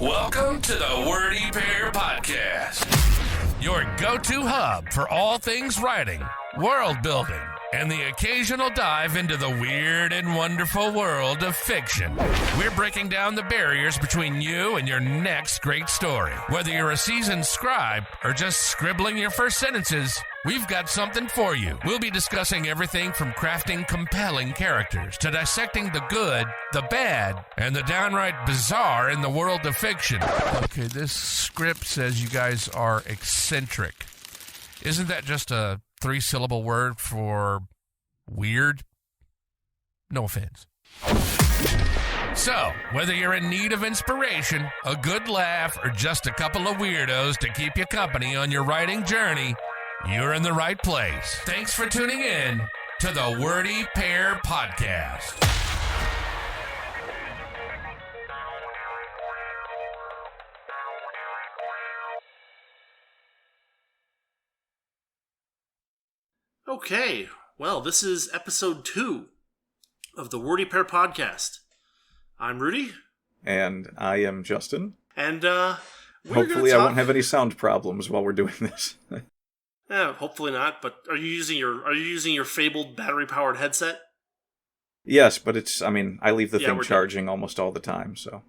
Welcome to the Wordy Podcast, your go-to hub for all things writing, world building, and the occasional dive into the weird and wonderful world of fiction. We're breaking down the barriers between you and your next great story. Whether you're a seasoned scribe or just scribbling your first sentences, we've got something for you. We'll be discussing everything from crafting compelling characters to dissecting the good, the bad, and the downright bizarre in the world of fiction. Okay, this script says you guys are eccentric. Isn't that just a 3-syllable word for weird? No offense. So, whether you're in need of inspiration, a good laugh, or just a couple of weirdos to keep you company on your writing journey, you're in the right place. Thanks for tuning in to the Wordy Pair Podcast. Okay, well, this is episode 2 of the Wordy Pair Podcast. I'm Rudy. And I am Justin. And hopefully I won't have any sound problems while we're doing this. Hopefully not, but are you using your fabled battery-powered headset? Yes, but I leave the thing charging done. Almost all the time, so.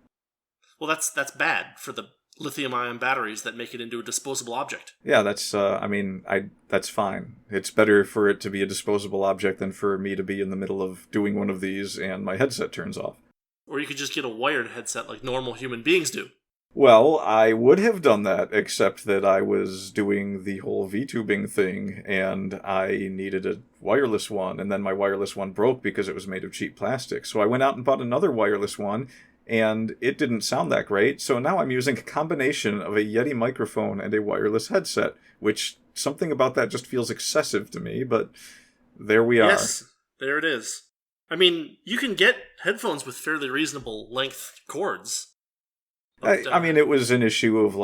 Well, that's bad for the lithium-ion batteries that make it into a disposable object. Yeah, that's fine. It's better for it to be a disposable object than for me to be in the middle of doing one of these and my headset turns off. Or you could just get a wired headset like normal human beings do. Well, I would have done that, except that I was doing the whole VTubing thing, and I needed a wireless one, and then my wireless one broke because it was made of cheap plastic. So I went out and bought another wireless one, and it didn't sound that great, so now I'm using a combination of a Yeti microphone and a wireless headset, which something about that just feels excessive to me, but there we are. Yes, there it is. I mean, you can get headphones with fairly reasonable length cords. But, it was an issue of,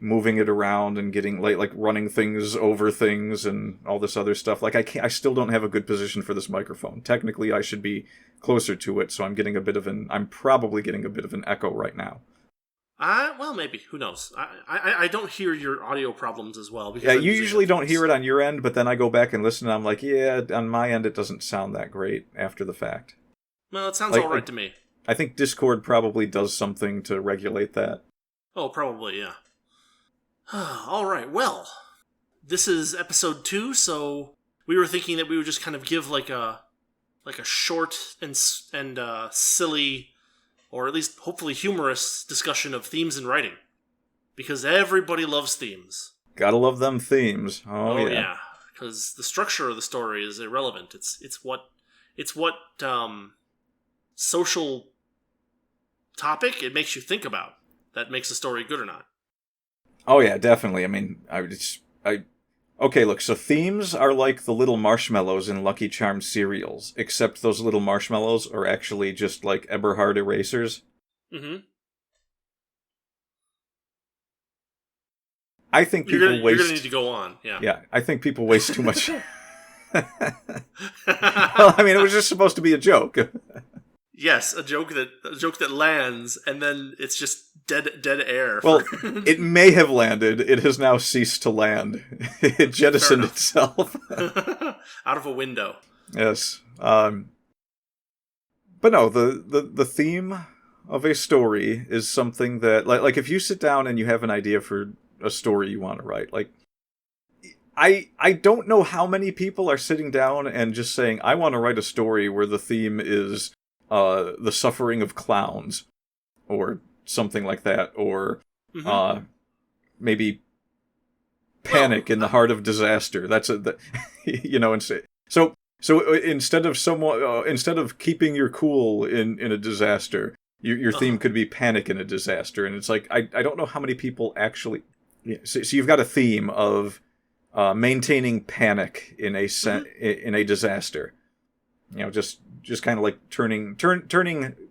moving it around and getting, running things over things and all this other stuff. I still don't have a good position for this microphone. Technically, I should be closer to it, so I'm probably getting a bit of an echo right now. Well, maybe. Who knows? I don't hear your audio problems as well. Yeah, you usually don't hear it on your end, but then I go back and listen, and I'm like, yeah, on my end it doesn't sound that great after the fact. Well, it sounds alright to me. I think Discord probably does something to regulate that. Oh, probably, yeah. Alright, well, this is episode 2, so we were thinking that we would just kind of give like a short and silly, or at least hopefully humorous discussion of themes in writing. Because everybody loves themes. Gotta love them themes. Oh yeah. Because the structure of the story is irrelevant. It's what social topic it makes you think about that makes the story good or not. Oh yeah, definitely. Okay, look, so themes are like the little marshmallows in Lucky Charms cereals, except those little marshmallows are actually just like Eberhard erasers. Mm-hmm. I think people waste... You're gonna need to go on, yeah. Yeah, I think people waste too much... Well, it was just supposed to be a joke. Yes, a joke that lands, and then it's just dead air. Well, it may have landed. It has now ceased to land. It jettisoned itself. Out of a window. Yes. But no, the theme of a story is something that, like if you sit down and you have an idea for a story you want to write, I don't know how many people are sitting down and just saying, I want to write a story where the theme is the suffering of clowns, or something like that, or maybe panic in the heart of disaster. That's so instead of keeping your cool in a disaster, your theme could be panic in a disaster, and it's like I don't know how many people actually. Yeah, so you've got a theme of maintaining panic in a disaster. Just kind of like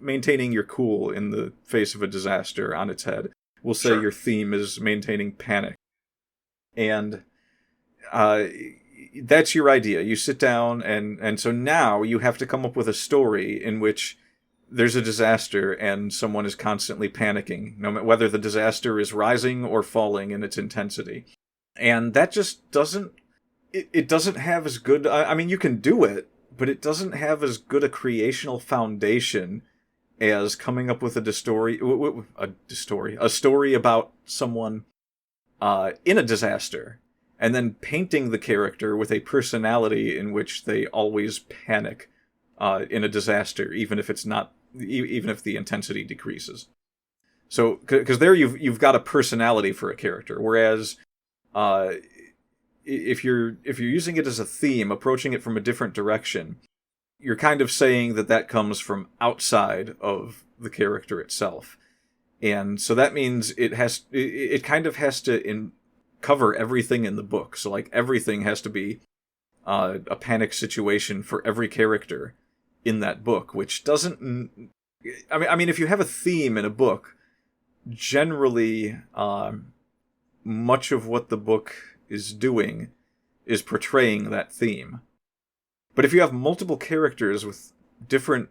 maintaining your cool in the face of a disaster on its head. We'll say your theme is maintaining panic. And that's your idea. You sit down, and so now you have to come up with a story in which there's a disaster and someone is constantly panicking, no matter whether the disaster is rising or falling in its intensity. And that just doesn't, it doesn't have as good, I mean, you can do it, but it doesn't have as good a creational foundation as coming up with a story about someone in a disaster, and then painting the character with a personality in which they always panic in a disaster, even if the intensity decreases. So, because there you've got a personality for a character, whereas if you're using it as a theme, approaching it from a different direction, you're kind of saying that comes from outside of the character itself. And so that means it kind of has to cover everything in the book. So like everything has to be a panic situation for every character in that book, which doesn't, I mean, if you have a theme in a book, generally, much of what the book is doing is portraying that theme. But if you have multiple characters with different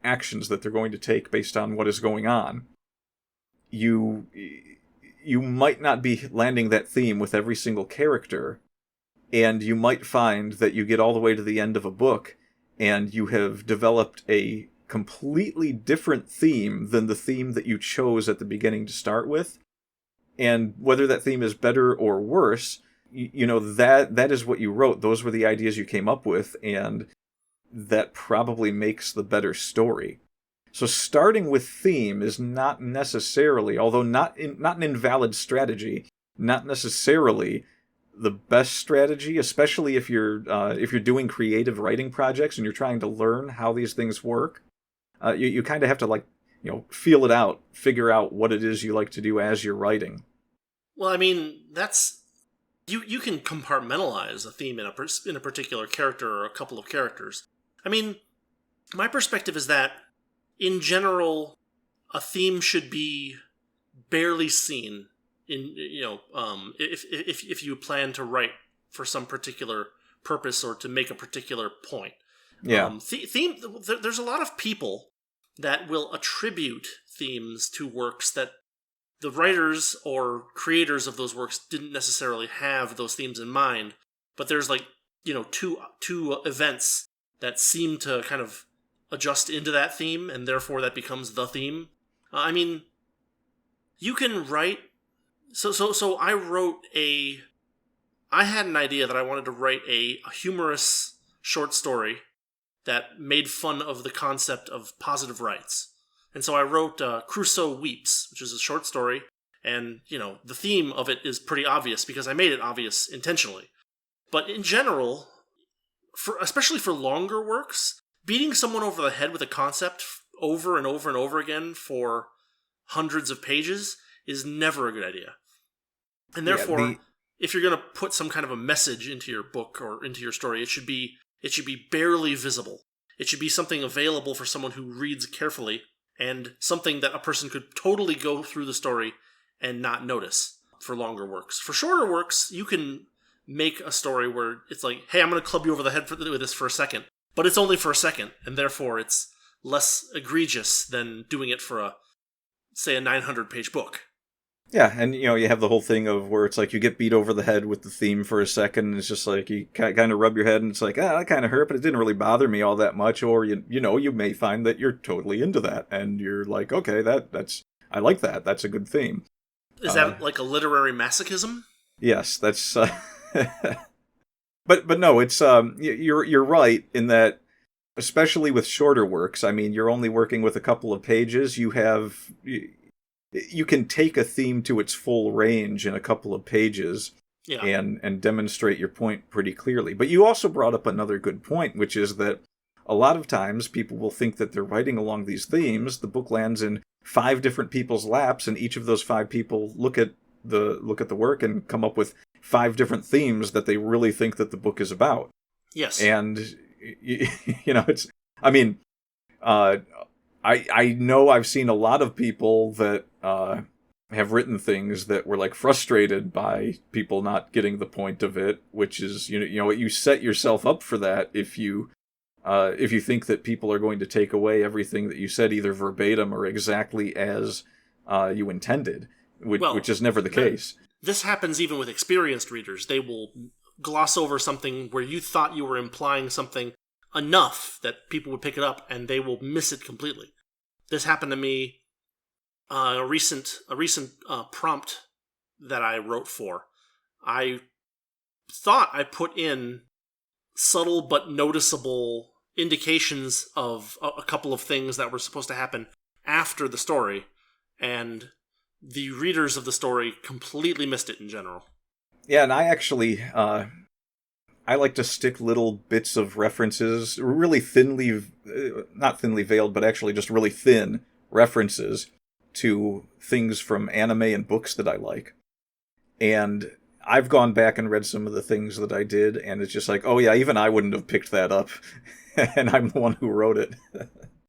actions that they're going to take based on what is going on, you might not be landing that theme with every single character, and you might find that you get all the way to the end of a book and you have developed a completely different theme than the theme that you chose at the beginning to start with. And whether that theme is better or worse, that is what you wrote. Those were the ideas you came up with, and that probably makes the better story. So starting with theme is not necessarily, although not an invalid strategy, not necessarily the best strategy, especially if you're doing creative writing projects and you're trying to learn how these things work. You kind of have to feel it out, figure out what it is you like to do as you're writing. Well, I mean, that's you can compartmentalize a theme in a particular character or a couple of characters. I mean, my perspective is that in general, a theme should be barely seen in if you plan to write for some particular purpose or to make a particular point. Yeah. There's a lot of people that will attribute themes to works that the writers or creators of those works didn't necessarily have those themes in mind, but there's two events that seem to kind of adjust into that theme, and therefore that becomes the theme. I mean, you can write. So I had an idea that I wanted to write a humorous short story that made fun of the concept of positive rights. And so I wrote Crusoe Weeps, which is a short story, and, the theme of it is pretty obvious because I made it obvious intentionally. But in general, especially for longer works, beating someone over the head with a concept over and over and over again for hundreds of pages is never a good idea. And therefore, if you're going to put some kind of a message into your book or into your story, it should be barely visible. It should be something available for someone who reads carefully, and something that a person could totally go through the story and not notice for longer works. For shorter works, you can make a story where it's like, hey, I'm going to club you over the head with this for a second. But it's only for a second, and therefore it's less egregious than doing it for a 900-page book. Yeah, and you have the whole thing of where it's like you get beat over the head with the theme for a second, and it's just like you kind of rub your head, and it's like, that kind of hurt, but it didn't really bother me all that much. Or you may find that you're totally into that, and you're like, okay, I like that. That's a good theme. Is that like a literary masochism? Yes, that's. But no, it's you're right in that, especially with shorter works. I mean, you're only working with a couple of pages. You can take a theme to its full range in a couple of pages, yeah, and demonstrate your point pretty clearly. But you also brought up another good point, which is that a lot of times people will think that they're writing along these themes. The book lands in 5 different people's laps, and each of those 5 people look at the work and come up with 5 different themes that they really think that the book is about. Yes. And it's, I mean, I know I've seen a lot of people that have written things that were like frustrated by people not getting the point of it, which is, you set yourself up for that if you if you think that people are going to take away everything that you said either verbatim or exactly as you intended, which is never the case. This happens even with experienced readers. They will gloss over something where you thought you were implying something enough that people would pick it up, and they will miss it completely. This happened to me a recent prompt that I wrote for. I thought I put in subtle but noticeable indications of a couple of things that were supposed to happen after the story, and the readers of the story completely missed it in general. Yeah, and I actually, I like to stick little bits of references, really thinly, not thinly veiled, but actually just really thin references to things from anime and books that I like. And I've gone back and read some of the things that I did, and it's just like, oh yeah, even I wouldn't have picked that up, and I'm the one who wrote it.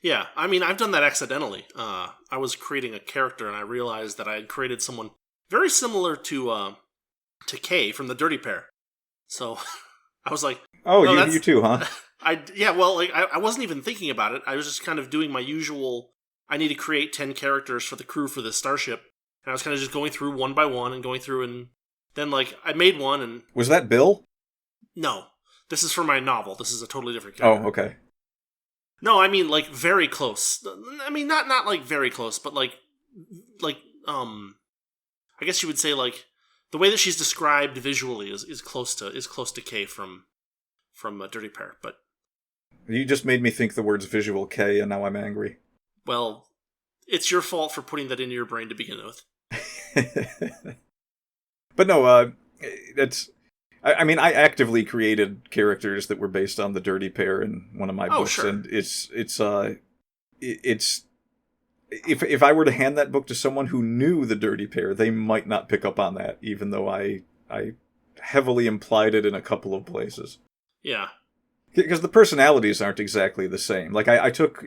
Yeah, I mean, I've done that accidentally. I was creating a character, and I realized that I had created someone very similar to Kay from the Dirty Pair. So I was like, "Oh, no, you too, huh?" I wasn't even thinking about it. I was just kind of doing my usual. I need to create 10 characters for the crew for this starship, and I was kind of just going through one by one and going through, and then I made one. And was that Bill? No, this is for my novel. This is a totally different character. Oh, okay. No, I mean very close. I mean not very close, but I guess you would say the way that she's described visually is close to Kay from Dirty Pair. But you just made me think the words visual K, and now I'm angry. Well, it's your fault for putting that into your brain to begin with. But no, it's. I mean, I actively created characters that were based on the Dirty Pair in one of my books, sure. And it's if I were to hand that book to someone who knew the Dirty Pair, they might not pick up on that, even though I heavily implied it in a couple of places. Yeah, because the personalities aren't exactly the same. Like I took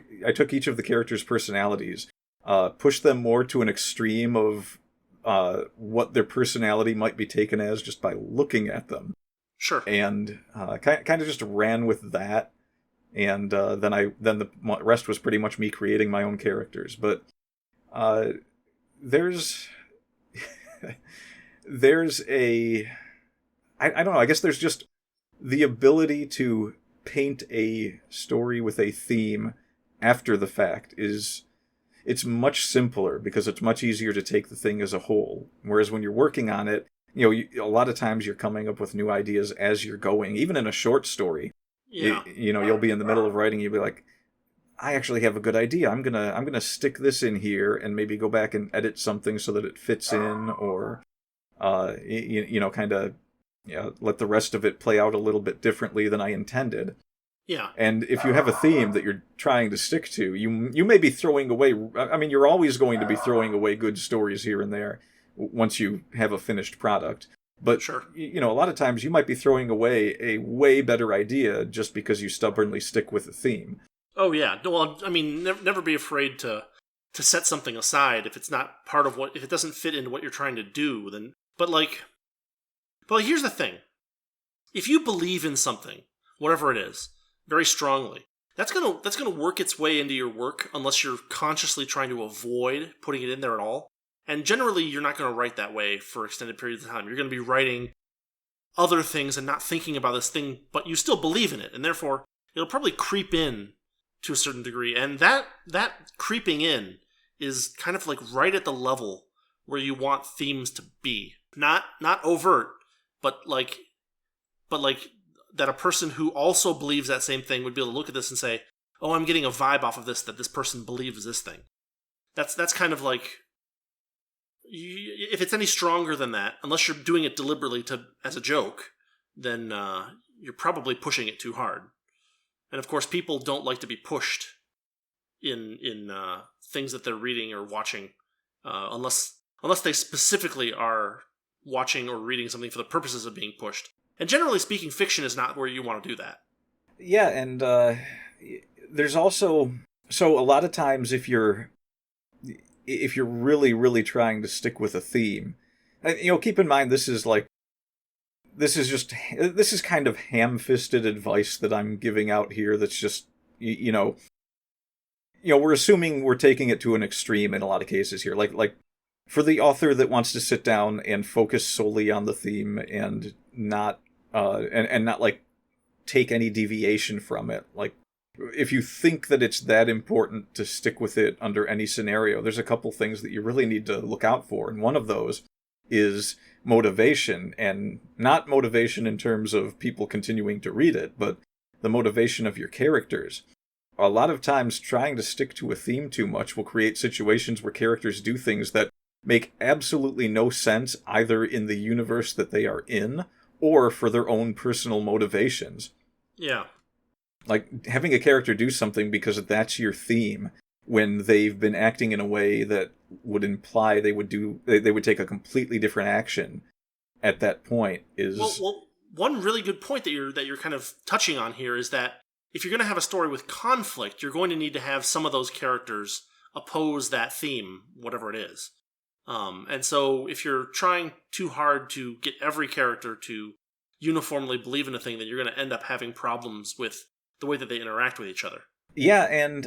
each of the characters' personalities, pushed them more to an extreme of what their personality might be taken as just by looking at them. Sure. And kind of just ran with that, and then the rest was pretty much me creating my own characters. But there's I don't know. I guess there's just the ability to paint a story with a theme after the fact it's much simpler because it's much easier to take the thing as a whole. Whereas when you're working on it, a lot of times you're coming up with new ideas as you're going. Even in a short story, yeah. You'll be in the middle of writing, you'll be like, I actually have a good idea. I'm gonna stick this in here and maybe go back and edit something so that it fits in, or kind of let the rest of it play out a little bit differently than I intended. Yeah. And if you have a theme that you're trying to stick to, you may be throwing away. I mean, you're always going to be throwing away good stories here and there once you have a finished product. But sure. A lot of times you might be throwing away a way better idea just because you stubbornly stick with the theme. Oh yeah. Well, I mean, never be afraid to set something aside if it's not part of if it doesn't fit into what you're trying to do. Then, but here's the thing: if you believe in something, whatever it is, very strongly, that's gonna work its way into your work unless you're consciously trying to avoid putting it in there at all. And generally, you're not going to write that way for extended periods of time. You're going to be writing other things and not thinking about this thing, but you still believe in it, and therefore it'll probably creep in to a certain degree. And that creeping in is kind of right at the level where you want themes to be, not overt, but that a person who also believes that same thing would be able to look at this and say, oh, I'm getting a vibe off of this, that this person believes this thing. That's kind of if it's any stronger than that, unless you're doing it deliberately as a joke, then you're probably pushing it too hard. And of course, people don't like to be pushed in things that they're reading or watching, unless they specifically are watching or reading something for the purposes of being pushed. And generally speaking, fiction is not where you want to do that. Yeah, and there's also... So a lot of times if you're really, really trying to stick with a theme... keep in mind this is this is kind of ham-fisted advice that I'm giving out here. That's just we're assuming we're taking it to an extreme in a lot of cases here. Like for the author that wants to sit down and focus solely on the theme and not not like take any deviation from it. Like if you think that it's that important to stick with it under any scenario, there's a couple things that you really need to look out for, and one of those is motivation, and not motivation in terms of people continuing to read it, but the motivation of your characters. A lot of times trying to stick to a theme too much will create situations where characters do things that make absolutely no sense either in the universe that they are in or for their own personal motivations. Yeah. Like having a character do something because that's your theme when they've been acting in a way that would imply they would take a completely different action at that point is... Well, one really good point that you're kind of touching on here is that if you're going to have a story with conflict, you're going to need to have some of those characters oppose that theme, whatever it is. And so if you're trying too hard to get every character to uniformly believe in a thing, then you're going to end up having problems with the way that they interact with each other. Yeah, and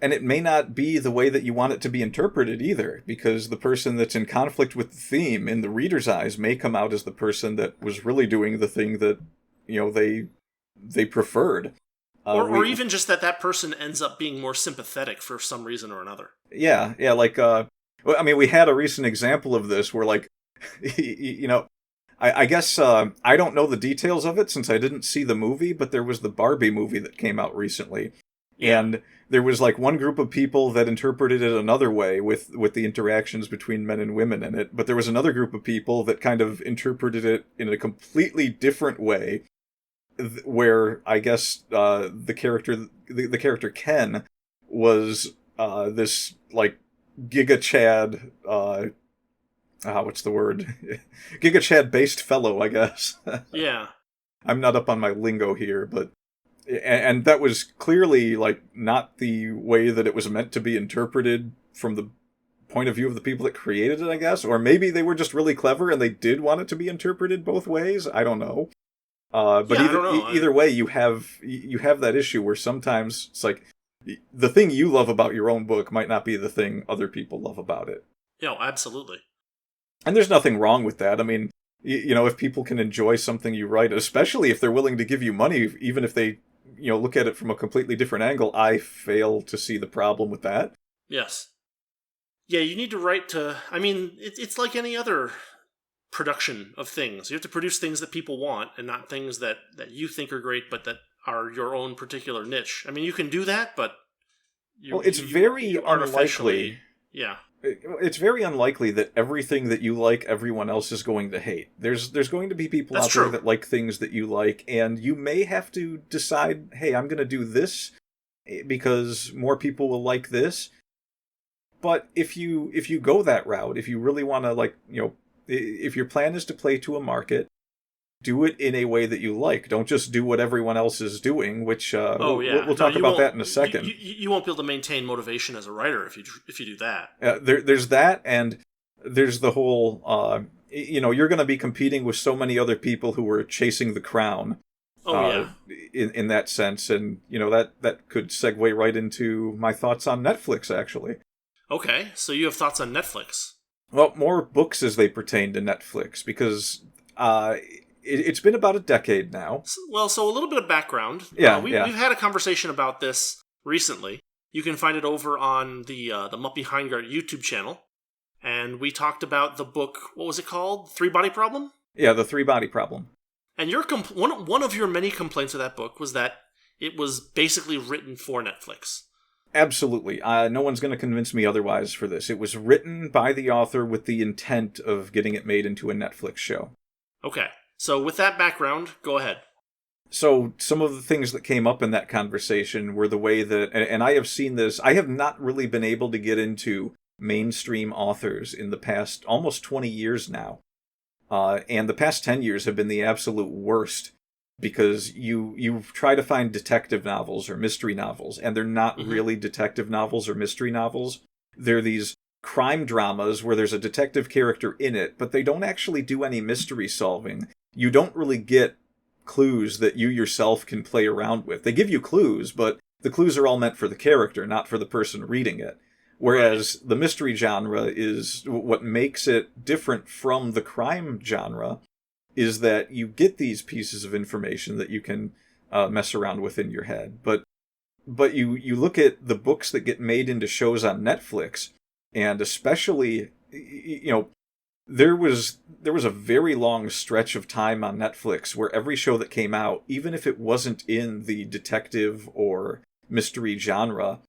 it may not be the way that you want it to be interpreted either, because the person that's in conflict with the theme in the reader's eyes may come out as the person that was really doing the thing that, they preferred. Or even just that person ends up being more sympathetic for some reason or another. Yeah, like, we had a recent example of this where, like, I guess I don't know the details of it since I didn't see the movie, but there was the Barbie movie that came out recently. Yeah. And there was like one group of people that interpreted it another way with the interactions between men and women in it, but there was another group of people that kind of interpreted it in a completely different way, where I guess the character Ken was this like Giga Chad what's the word? Giga Chad based fellow, I guess. Yeah. I'm not up on my lingo here, but and that was clearly like not the way that it was meant to be interpreted from the point of view of the people that created it, I guess. Or maybe they were just really clever and they did want it to be interpreted both ways. I don't know. But either way, you have that issue where sometimes it's like the thing you love about your own book might not be the thing other people love about it. Yeah, absolutely. And there's nothing wrong with that. I mean, if people can enjoy something you write, especially if they're willing to give you money, even if they, look at it from a completely different angle, I fail to see the problem with that. Yes. Yeah, you need to write to... I mean, it's like any other production of things. You have to produce things that people want and not things that you think are great, but that are your own particular niche. I mean, you can do that, but... it's very unlikely... Yeah. It's very unlikely that everything that you like, everyone else is going to hate. There's going to be people out there that like things that you like, and you may have to decide, hey, I'm going to do this because more people will like this. But if you go that route, if you really want to, if your plan is to play to a market, do it in a way that you like. Don't just do what everyone else is doing, which we'll talk about that in a second. You won't be able to maintain motivation as a writer if you do that. There's that, and there's the whole, you're going to be competing with so many other people who are chasing the crown. In that sense, and, that could segue right into my thoughts on Netflix, actually. Okay, so you have thoughts on Netflix. Well, more books as they pertain to Netflix, because... It's been about a decade now. Well, so a little bit of background. Yeah, we've had a conversation about this recently. You can find it over on the Muppy Heingart YouTube channel. And we talked about the book, what was it called? Three Body Problem? Yeah, the Three Body Problem. And one of your many complaints of that book was that it was basically written for Netflix. Absolutely. No one's going to convince me otherwise for this. It was written by the author with the intent of getting it made into a Netflix show. Okay. So with that background, go ahead. So some of the things that came up in that conversation were the way that, and I have seen this, I have not really been able to get into mainstream authors in the past almost 20 years now. And the past 10 years have been the absolute worst, because you try to find detective novels or mystery novels, and they're not really detective novels or mystery novels. They're these crime dramas where there's a detective character in it, but they don't actually do any mystery solving. you don't really get clues that you yourself can play around with. They give you clues, but the clues are all meant for the character, not for the person reading it. Whereas the mystery genre is what makes it different from the crime genre is that you get these pieces of information that you can mess around with in your head. But you look at the books that get made into shows on Netflix, and especially, there was a very long stretch of time on Netflix where every show that came out, even if it wasn't in the detective or mystery genre,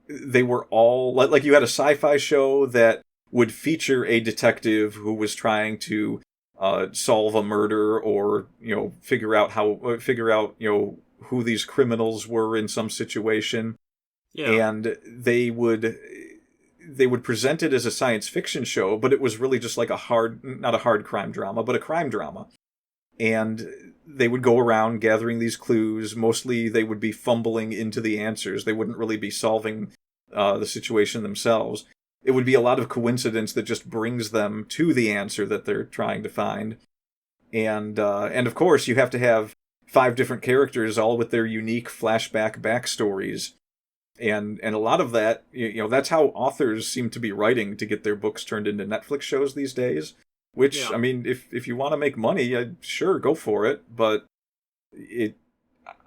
they were all like you had a sci-fi show that would feature a detective who was trying to solve a murder or figure out who these criminals were in some situation. Yeah. And they would present it as a science fiction show, but it was really just like not a hard crime drama, but a crime drama. And they would go around gathering these clues. Mostly they would be fumbling into the answers. They wouldn't really be solving the situation themselves. It would be a lot of coincidence that just brings them to the answer that they're trying to find. And of course, you have to have 5 different characters, all with their unique flashback backstories. And a lot of that, that's how authors seem to be writing to get their books turned into Netflix shows these days. Which, Yeah. I mean, if you want to make money, sure, go for it. But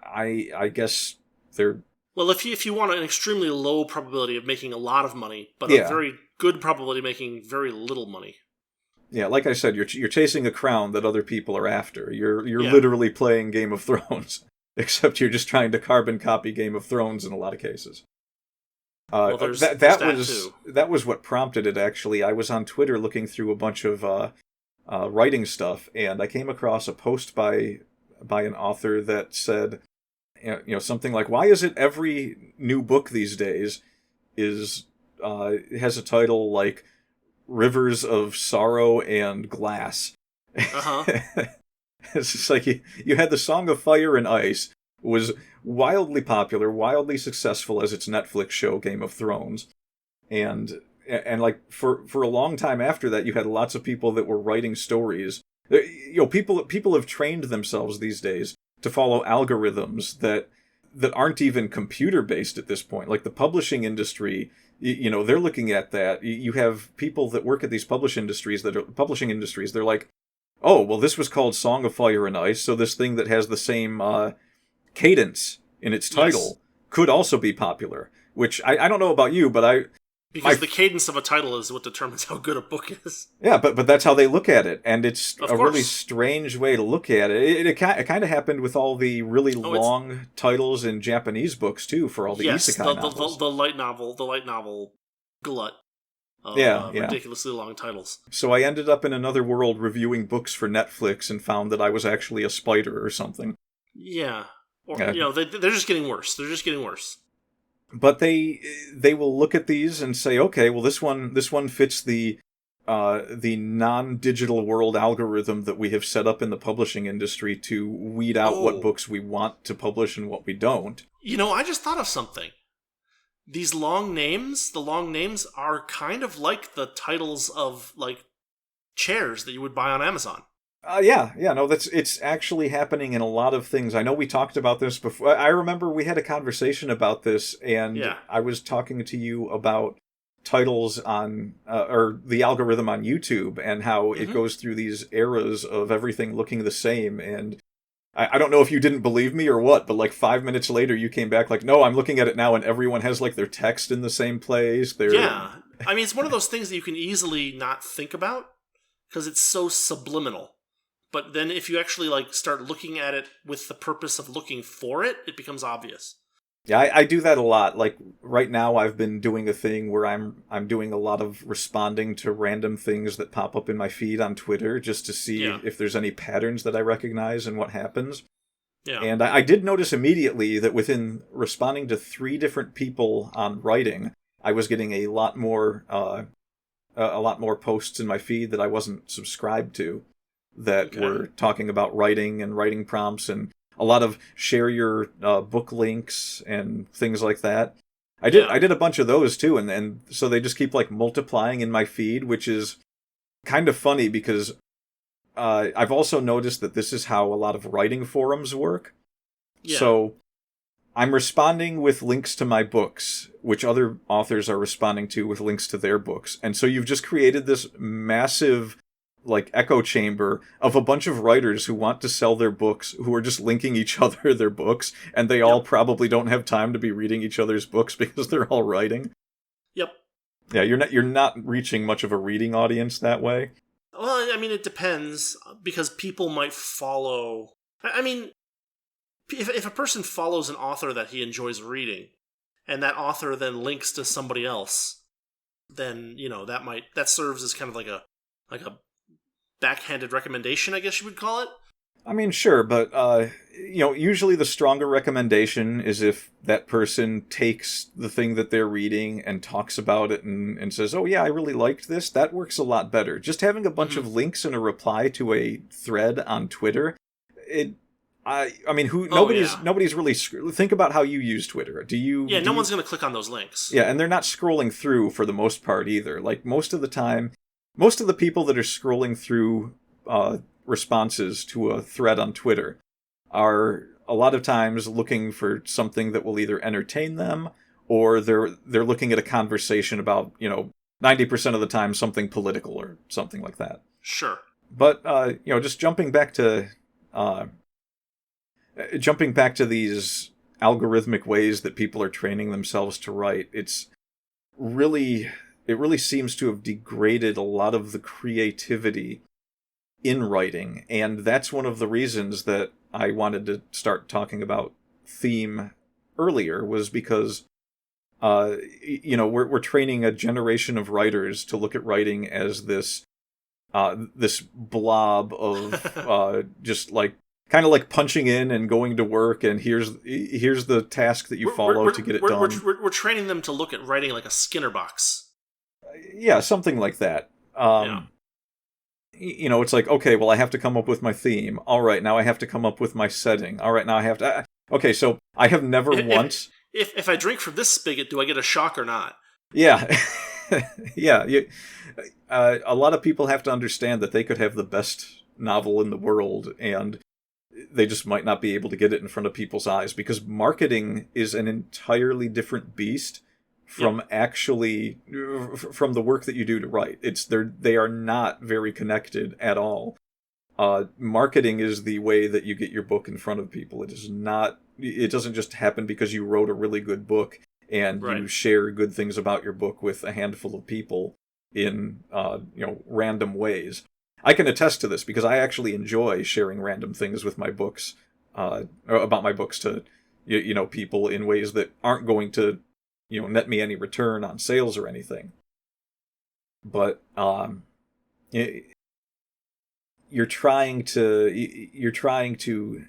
I guess they're... Well, if you want an extremely low probability of making a lot of money, but Yeah. a very good probability of making very little money. Yeah, like I said, you're chasing a crown that other people are after. You're Yeah. literally playing Game of Thrones, except you're just trying to carbon copy Game of Thrones in a lot of cases. Well, there's that that was too. that was what prompted it. Actually, I was on Twitter looking through a bunch of writing stuff, and I came across a post by an author that said, something like, "Why is it every new book these days has a title like Rivers of Sorrow and Glass?" Uh-huh. It's just like you had the Song of Fire and Ice, was wildly popular, wildly successful as its Netflix show, Game of Thrones, and like for a long time after that, you had lots of people that were writing stories. People have trained themselves these days to follow algorithms that aren't even computer based at this point. Like the publishing industry, they're looking at that. You have people that work at these publishing industries. They're like, oh, well, this was called Song of Fire and Ice, so this thing that has the same cadence in its title could also be popular. Which I don't know about you, but because the cadence of a title is what determines how good a book is. Yeah, but that's how they look at it, and it's Of a course. really strange way to look at it. It kind of happened with all the really long titles in Japanese books too, for all the isekai novels. the light novel glut of Yeah. ridiculously long titles. So I ended up in another world reviewing books for Netflix and found that I was actually a spider or something. Yeah. Or, Yeah. they're just getting worse. They're just getting worse. But they will look at these and say, okay, well this one fits the non-digital world algorithm that we have set up in the publishing industry to weed out what books we want to publish and what we don't. I just thought of something. These the long names are kind of like the titles of like chairs that you would buy on Amazon. It's actually happening in a lot of things. I know we talked about this before. I remember we had a conversation about this, and I was talking to you about titles on, or the algorithm on YouTube, and how it goes through these eras of everything looking the same. And I don't know if you didn't believe me or what, but like 5 minutes later you came back like, no, I'm looking at it now, and everyone has like their text in the same place. Yeah. I mean, it's one of those things that you can easily not think about because it's so subliminal. But then if you actually like start looking at it with the purpose of looking for it, it becomes obvious. Yeah, I do that a lot. Like right now I've been doing a thing where I'm doing a lot of responding to random things that pop up in my feed on Twitter just to see if there's any patterns that I recognize and what happens. Yeah. And I did notice immediately that within responding to 3 different people on writing, I was getting a lot more posts in my feed that I wasn't subscribed to that were talking about writing and writing prompts, and a lot of share your book links and things like that. I did a bunch of those too, and so they just keep like multiplying in my feed, which is kind of funny because I've also noticed that this is how a lot of writing forums work. Yeah. So I'm responding with links to my books, which other authors are responding to with links to their books. And so you've just created this massive, like, echo chamber of a bunch of writers who want to sell their books, who are just linking each other their books, and they all probably don't have time to be reading each other's books because they're all writing. Yep. Yeah, you're not reaching much of a reading audience that way. Well, I mean, it depends, because people might follow... I mean, if a person follows an author that he enjoys reading, and that author then links to somebody else, then, that serves as kind of like a backhanded recommendation, I guess you would call it. I mean, sure, but, usually the stronger recommendation is if that person takes the thing that they're reading and talks about it and says, oh yeah, I really liked this. That works a lot better. Just having a bunch of links in a reply to a thread on Twitter, nobody's really... Think about how you use Twitter. No one's going to click on those links. Yeah, and they're not scrolling through for the most part either. Like, most of the time, most of the people that are scrolling through responses to a thread on Twitter are a lot of times looking for something that will either entertain them, or they're looking at a conversation about, 90% of the time something political or something like that. Sure. But just jumping back to these algorithmic ways that people are training themselves to write, it really seems to have degraded a lot of the creativity in writing, and that's one of the reasons that I wanted to start talking about theme earlier, was because we're training a generation of writers to look at writing as this blob of just like kind of like punching in and going to work, and here's the task that you follow to get it done. We're training them to look at writing like a Skinner box. Yeah, something like that. It's like, okay, well, I have to come up with my theme. All right, now I have to come up with my setting. All right, now I have to... Okay, so I have never once... If I drink from this spigot, do I get a shock or not? Yeah. Yeah. A lot of people have to understand that they could have the best novel in the world, and they just might not be able to get it in front of people's eyes, because marketing is an entirely different beast from from the work that you do to write. They are not very connected at all. Marketing is the way that you get your book in front of people. It doesn't just happen because you wrote a really good book and you share good things about your book with a handful of people in random ways. I can attest to this because I actually enjoy sharing random things with my books, about my books to people in ways that aren't going to net me any return on sales or anything. But you're trying to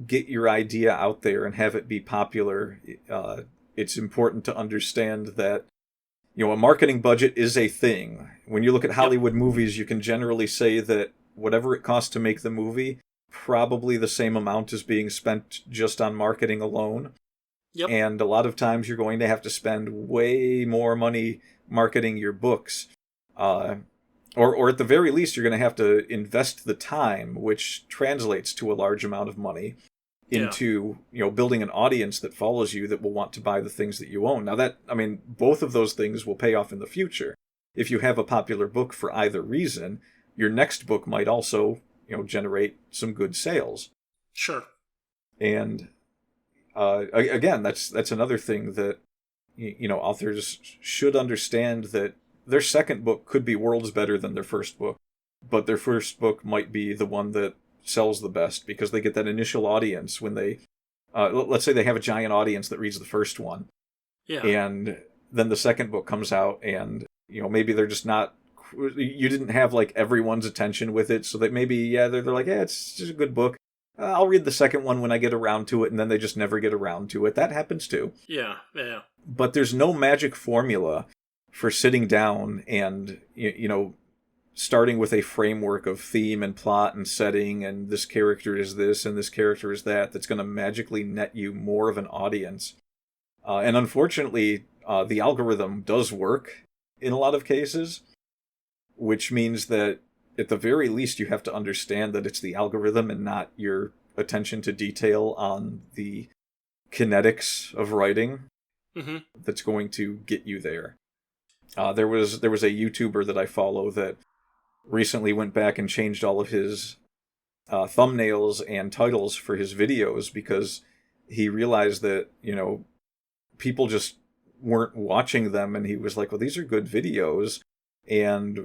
get your idea out there and have it be popular. It's important to understand that a marketing budget is a thing. When you look at Hollywood movies, you can generally say that whatever it costs to make the movie, probably the same amount is being spent just on marketing alone. Yep. And a lot of times you're going to have to spend way more money marketing your books. Or at the very least, you're going to have to invest the time, which translates to a large amount of money, into building an audience that follows you, that will want to buy the things that you own. Now both of those things will pay off in the future. If you have a popular book for either reason, your next book might also generate some good sales. Sure. And again, that's another thing that authors should understand, that their second book could be worlds better than their first book, but their first book might be the one that sells the best because they get that initial audience when they let's say they have a giant audience that reads the first one, and then the second book comes out, and maybe they're just not, you didn't have like everyone's attention with it, so that maybe they're like, it's just a good book, I'll read the second one when I get around to it, and then they just never get around to it. That happens too. Yeah. But there's no magic formula for sitting down and starting with a framework of theme and plot and setting, and this character is this and this character is that's going to magically net you more of an audience. And unfortunately, the algorithm does work in a lot of cases, which means that at the very least, you have to understand that it's the algorithm and not your attention to detail on the kinetics of writing that's going to get you there. There was a YouTuber that I follow that recently went back and changed all of his thumbnails and titles for his videos because he realized that, people just weren't watching them, and he was like, well, these are good videos, and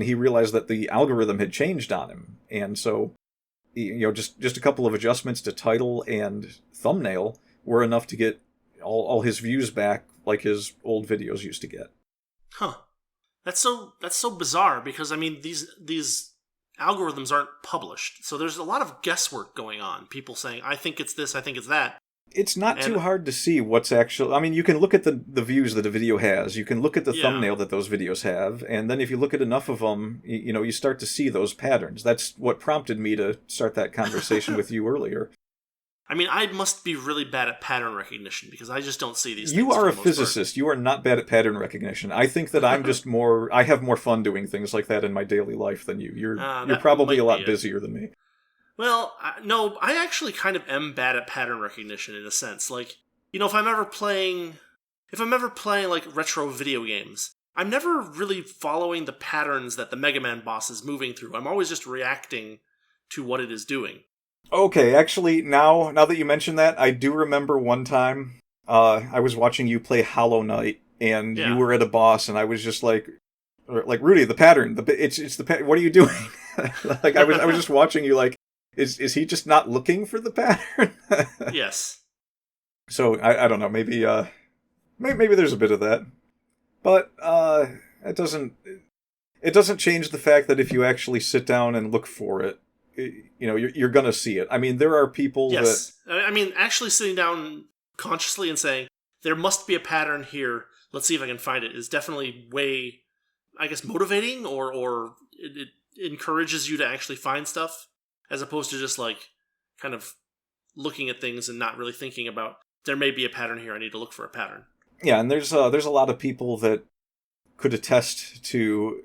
he realized that the algorithm had changed on him, and so just a couple of adjustments to title and thumbnail were enough to get all his views back like his old videos used to get. Huh. That's so bizarre because these algorithms aren't published, so there's a lot of guesswork going on. People saying, I think it's this, I think it's that. It's not too hard to see what's actually... you can look at the views that a video has. You can look at the thumbnail that those videos have. And then if you look at enough of them, you start to see those patterns. That's what prompted me to start that conversation with you earlier. I must be really bad at pattern recognition because I just don't see these things. You are a physicist. You are not bad at pattern recognition. I think that I'm just more... I have more fun doing things like that in my daily life than you. You're probably a lot busier than me. Well, no, I actually kind of am bad at pattern recognition in a sense. Like, if I'm ever playing like retro video games, I'm never really following the patterns that the Mega Man boss is moving through. I'm always just reacting to what it is doing. Okay, actually, now that you mention that, I do remember one time I was watching you play Hollow Knight, and you were at a boss, and I was just like Rudy, the pattern, it's the what are you doing? Like I was just watching you like. Is he just not looking for the pattern? Yes. So I don't know. Maybe there's a bit of that, but it doesn't change the fact that if you actually sit down and look for it, you're gonna see it. There are people that... actually sitting down consciously and saying there must be a pattern here. Let's see if I can find it. Is definitely way, I guess, motivating or it encourages you to actually find stuff. As opposed to just like kind of looking at things and not really thinking about there may be a pattern here. I need to look for a pattern. Yeah, and there's a lot of people that could attest to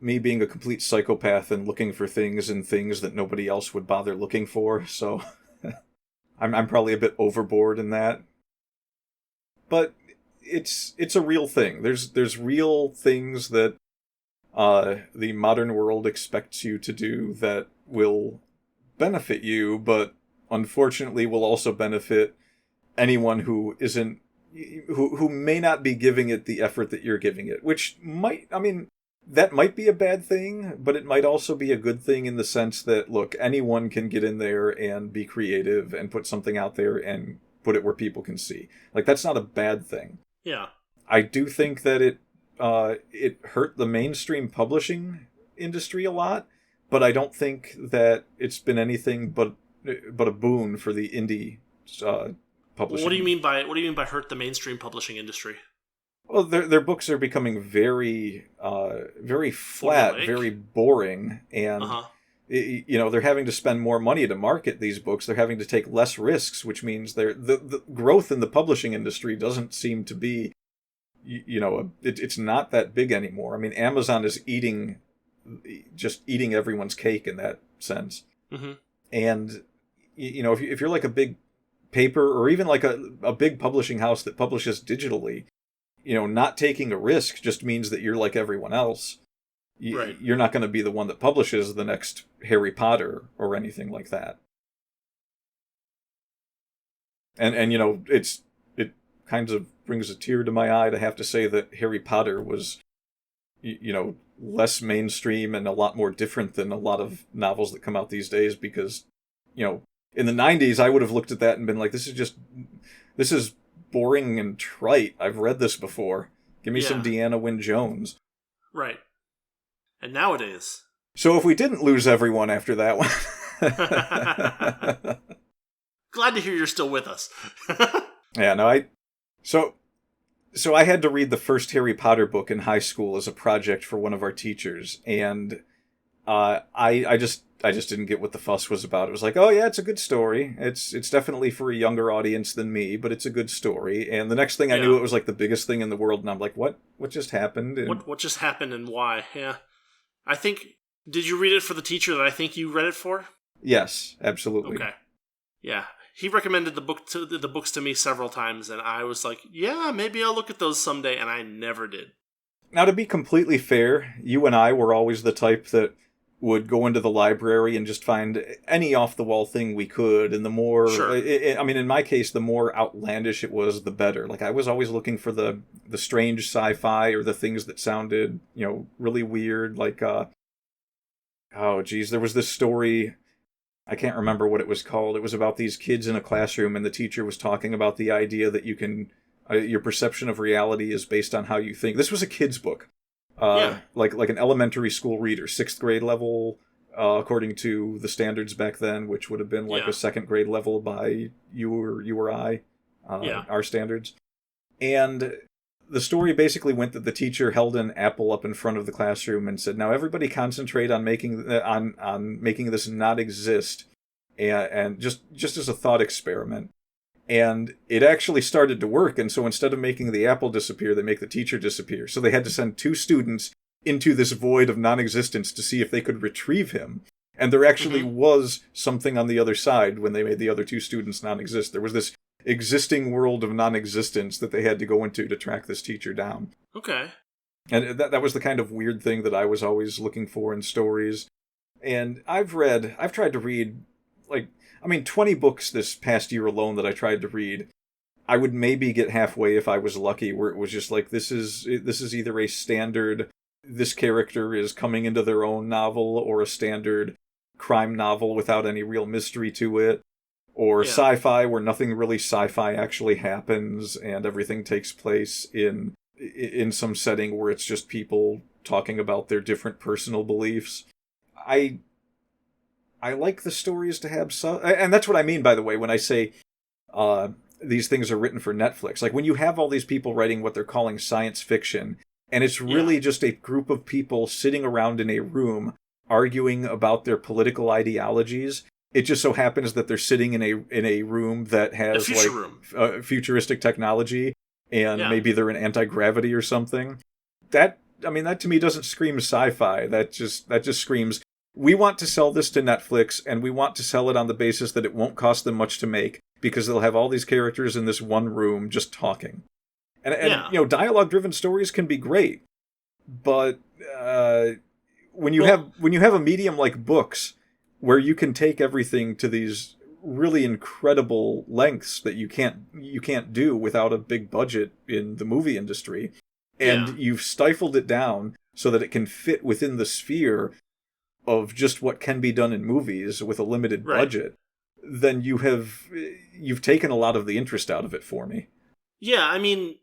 me being a complete psychopath and looking for things that nobody else would bother looking for. So I'm probably a bit overboard in that. But it's a real thing. There's real things that the modern world expects you to do that will benefit you, but unfortunately will also benefit anyone who may not be giving it the effort that you're giving it, which might, that might be a bad thing, but it might also be a good thing in the sense that, look, anyone can get in there and be creative and put something out there and put it where people can see. Like, that's not a bad thing. Yeah. I do think that it hurt the mainstream publishing industry a lot, but I don't think that it's been anything but a boon for the indie publishing. What do you mean by hurt the mainstream publishing industry? Well, their books are becoming very very flat, very boring, and they're having to spend more money to market these books. They're having to take less risks, which means the growth in the publishing industry doesn't seem to be, it's not that big anymore. Amazon is eating everyone's cake in that sense. Mm-hmm. And, if you're like a big paper or even like a big publishing house that publishes digitally, not taking a risk just means that you're like everyone else. Right. You're not going to be the one that publishes the next Harry Potter or anything like that. And it kind of brings a tear to my eye to have to say that Harry Potter was, less mainstream and a lot more different than a lot of novels that come out these days, because, in the 90s, I would have looked at that and been like, this is boring and trite. I've read this before. Give me some Deanna Wynne Jones. Right. And nowadays. So if we didn't lose everyone after that one... Glad to hear you're still with us. Yeah, no, So I had to read the first Harry Potter book in high school as a project for one of our teachers, and I just didn't get what the fuss was about. It was like, oh yeah, it's a good story. It's definitely for a younger audience than me, but it's a good story. And the next thing I knew, it was like the biggest thing in the world, and I'm like, what just happened? And what just happened and why? Yeah, I think Did you read it for the teacher that I think you read it for? Yes, absolutely. Okay. Yeah. He recommended the books to me several times, and I was like, yeah, maybe I'll look at those someday, and I never did. Now, to be completely fair, you and I were always the type that would go into the library and just find any off-the-wall thing we could, and the more... Sure. I mean, in my case, the more outlandish it was, the better. Like, I was always looking for the strange sci-fi or the things that sounded, really weird, like, oh, geez, there was this story... I can't remember what it was called. It was about these kids in a classroom, and the teacher was talking about the idea that you can... your perception of reality is based on how you think. This was a kid's book. Like an elementary school reader, 6th grade level, according to the standards back then, which would have been like a 2nd grade level by you or I, our standards. And the story basically went that the teacher held an apple up in front of the classroom and said, "Now everybody concentrate on making this not exist, and just as a thought experiment." And it actually started to work, and so instead of making the apple disappear, they make the teacher disappear. So they had to send 2 students into this void of non-existence to see if they could retrieve him. And there actually was something on the other side when they made the other 2 students non-exist. There was this existing world of non-existence that they had to go into to track this teacher down. Okay. And that was the kind of weird thing that I was always looking for in stories. And I've tried to read, 20 books this past year alone that I tried to read. I would maybe get halfway if I was lucky, where it was just like, this is either a standard, this character is coming into their own novel, or a standard crime novel without any real mystery to it, or sci-fi where nothing really sci-fi actually happens and everything takes place in some setting where it's just people talking about their different personal beliefs. I like the stories to have some... And that's what I mean, by the way, when I say these things are written for Netflix. Like, when you have all these people writing what they're calling science fiction, and it's really just a group of people sitting around in a room arguing about their political ideologies. It just so happens that they're sitting in a room that has, futuristic technology, and maybe they're in anti-gravity or something. That to me doesn't scream sci-fi. That just screams... We want to sell this to Netflix, and we want to sell it on the basis that it won't cost them much to make, because they'll have all these characters in this one room just talking. And dialogue-driven stories can be great, but when you have a medium like books, where you can take everything to these really incredible lengths that you can't do without a big budget in the movie industry, and you've stifled it down so that it can fit within the sphere of just what can be done in movies with a limited budget, then you've taken a lot of the interest out of it for me. Yeah, I mean,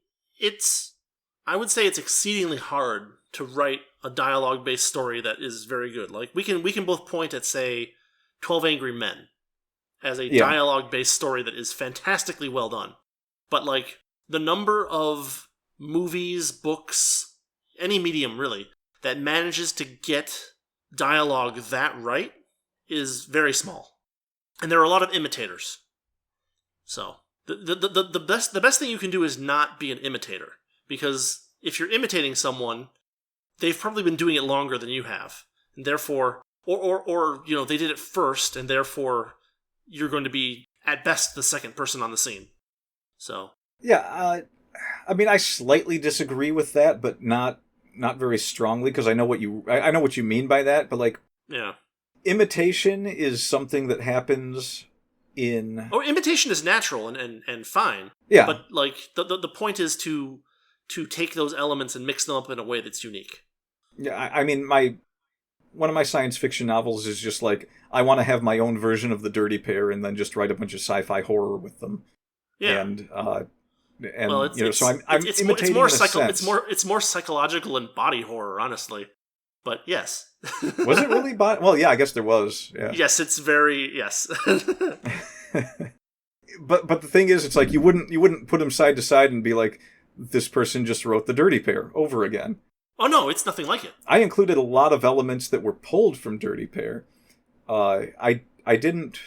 I would say it's exceedingly hard to write a dialogue-based story that is very good. Like, we can both point at, say, 12 Angry Men as a dialogue-based story that is fantastically well done. But, like, the number of movies, books, any medium, really, that manages to get dialogue that right is very small. And there are a lot of imitators. So, the best thing you can do is not be an imitator. Because if you're imitating someone, they've probably been doing it longer than you have. And therefore, or they did it first, and therefore you're going to be, at best, the second person on the scene. So. Yeah, I slightly disagree with that, but not very strongly, because I know what you mean by that, but imitation is something that happens in... Oh, imitation is natural and fine. Yeah. But, the point is to take those elements and mix them up in a way that's unique. Yeah, one of my science fiction novels is just I want to have my own version of the Dirty Pair and then just write a bunch of sci-fi horror with them. Yeah. And so I'm imitating in a sense. It's more psychological and body horror, honestly. But yes. Was it really body? Well, yeah, I guess there was. Yeah. Yes, it's very yes. But the thing is, it's you wouldn't put them side to side and be like, this person just wrote the Dirty Pair over again. Oh no, it's nothing like it. I included a lot of elements that were pulled from Dirty Pair. I didn't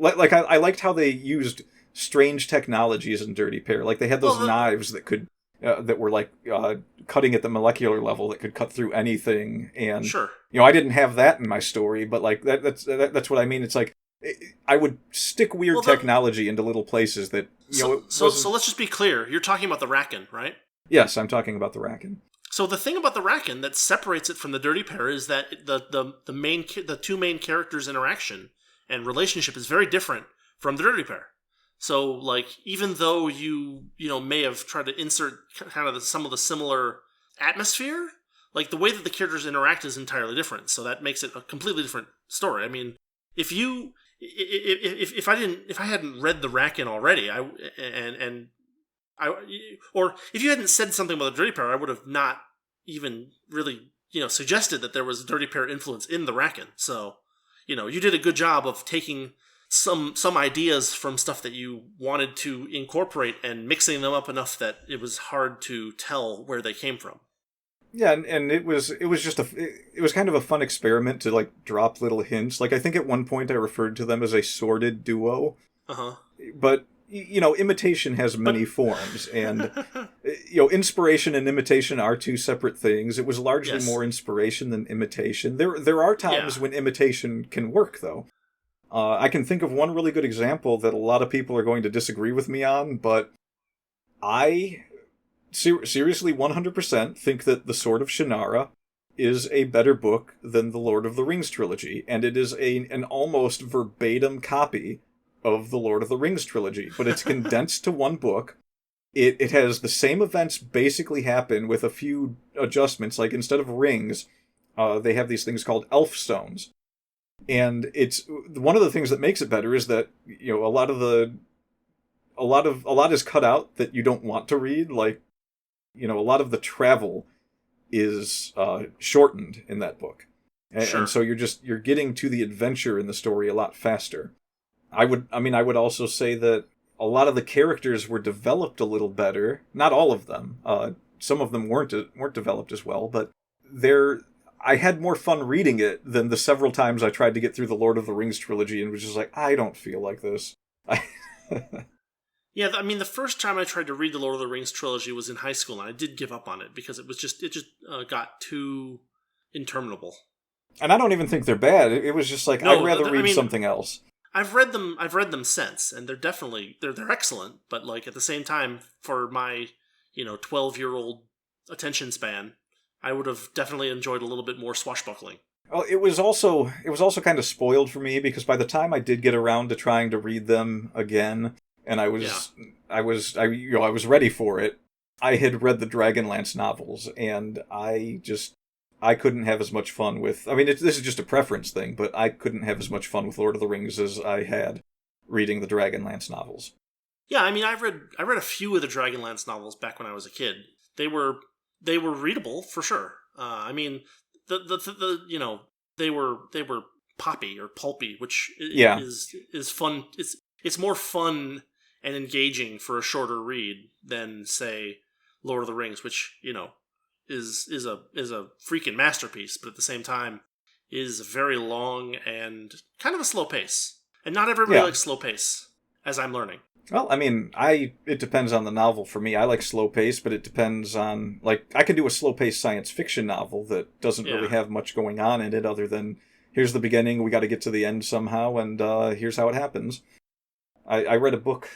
I liked how they used strange technologies in Dirty Pair. Like, they had those knives that could that were like cutting at the molecular level that could cut through anything. And Sure. I didn't have that in my story, but like that's what I mean. It's like I would stick weird technology into little places that So let's just be clear. You're talking about the Rackin, right? Yes, I'm talking about the Rackin. So the thing about the Rackin that separates it from the Dirty Pair is that the two main characters' interaction and relationship is very different from the Dirty Pair. So like even though you may have tried to insert kind of some of the similar atmosphere, like the way that the characters interact is entirely different. So that makes it a completely different story. I mean, if I hadn't read the Rackin already, or if you hadn't said something about the Dirty Pair, I would have not even really, suggested that there was a Dirty Pair influence in the Rackin. So, you did a good job of taking some ideas from stuff that you wanted to incorporate and mixing them up enough that it was hard to tell where they came from. Yeah, and it was just it was kind of a fun experiment to like drop little hints. Like I think at one point I referred to them as a sordid duo. Uh-huh. But imitation has many forms, and inspiration and imitation are two separate things. It was largely more inspiration than imitation. There are times when imitation can work, though. I can think of one really good example that a lot of people are going to disagree with me on, but I seriously 100% think that The Sword of Shannara is a better book than the Lord of the Rings trilogy, and it is an almost verbatim copy of the Lord of the Rings trilogy, but it's condensed to one book. It has the same events basically happen with a few adjustments. Like instead of rings, they have these things called elf stones, and it's one of the things that makes it better is that a lot is cut out that you don't want to read. Like a lot of the travel is shortened in that book, and so you're getting to the adventure in the story a lot faster. I would also say that a lot of the characters were developed a little better. Not all of them. Some of them weren't developed as well, but I had more fun reading it than the several times I tried to get through the Lord of the Rings trilogy and was just like, I don't feel like this. Yeah, I mean, the first time I tried to read the Lord of the Rings trilogy was in high school, and I did give up on it because it just got too interminable. And I don't even think they're bad. It was just like, I'd rather read something else. I've read them since, and they're definitely they're excellent. But like at the same time, for my 12-year-old attention span, I would have definitely enjoyed a little bit more swashbuckling. Well, it was also kind of spoiled for me because by the time I did get around to trying to read them again, and I was ready for it, I had read the Dragonlance novels, and I couldn't have as much fun with... I mean, this is just a preference thing, but I couldn't have as much fun with Lord of the Rings as I had reading the Dragonlance novels. Yeah, I mean, I read a few of the Dragonlance novels back when I was a kid. They were readable for sure. I mean, they were poppy or pulpy, which is fun. It's more fun and engaging for a shorter read than say Lord of the Rings, which is a freaking masterpiece, but at the same time is very long and kind of a slow pace. And not everybody likes slow pace, as I'm learning. Well, I mean, it depends on the novel for me. I like slow pace, but it depends on, like, I could do a slow pace science fiction novel that doesn't really have much going on in it other than here's the beginning, we got to get to the end somehow, and here's how it happens. I read a book,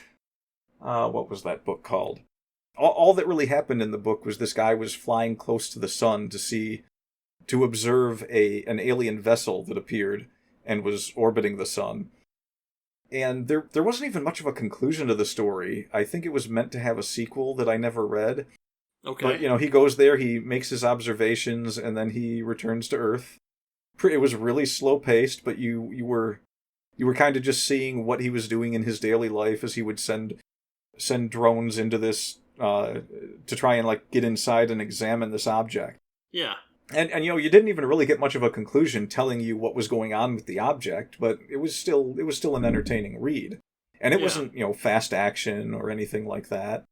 what was that book called? All that really happened in the book was this guy was flying close to the sun to observe an alien vessel that appeared and was orbiting the sun. And there wasn't even much of a conclusion to the story. I think it was meant to have a sequel that I never read. Okay. But, he goes there, he makes his observations, and then he returns to Earth. It was really slow-paced, but you were kind of just seeing what he was doing in his daily life as he would send drones into this to try and like get inside and examine this object. Yeah. And you didn't even really get much of a conclusion telling you what was going on with the object, but it was still an entertaining read. And it wasn't, fast action or anything like that.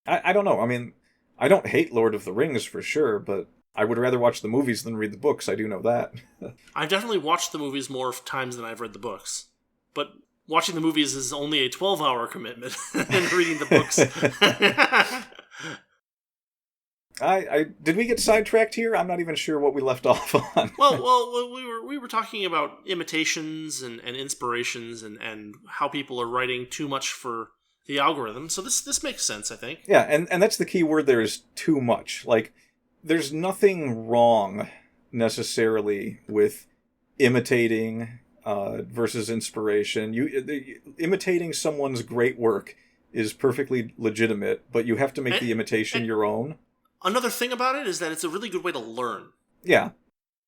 I don't know. I mean, I don't hate Lord of the Rings for sure, but I would rather watch the movies than read the books. I do know that. I've definitely watched the movies more times than I've read the books. But watching the movies is only a 12-hour commitment, and reading the books. I did we get sidetracked here? I'm not even sure what we left off on. Well, we were talking about imitations and inspirations and how people are writing too much for the algorithm. So this makes sense, I think. Yeah, and that's the key word there is too much. Like, there's nothing wrong necessarily with imitating versus inspiration. Imitating someone's great work is perfectly legitimate, but you have to make the imitation your own. Another thing about it is that it's a really good way to learn. Yeah.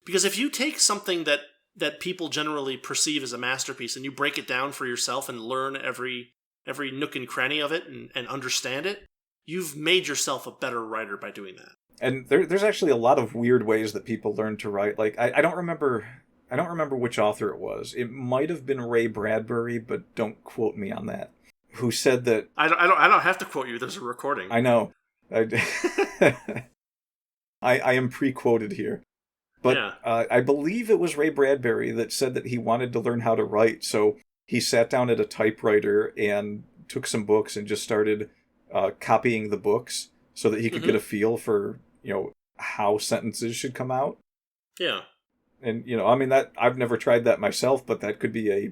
Because if you take something that people generally perceive as a masterpiece and you break it down for yourself and learn every nook and cranny of it and understand it, you've made yourself a better writer by doing that. And there's actually a lot of weird ways that people learn to write. Like, I don't remember which author it was. It might have been Ray Bradbury, but don't quote me on that. Who said that? I don't have to quote you. There's a recording. I know. I am pre-quoted here. But yeah. I believe it was Ray Bradbury that said that he wanted to learn how to write, so he sat down at a typewriter and took some books and just started copying the books so that he could get a feel for, how sentences should come out. Yeah. And, I mean, that I've never tried that myself, but that could be a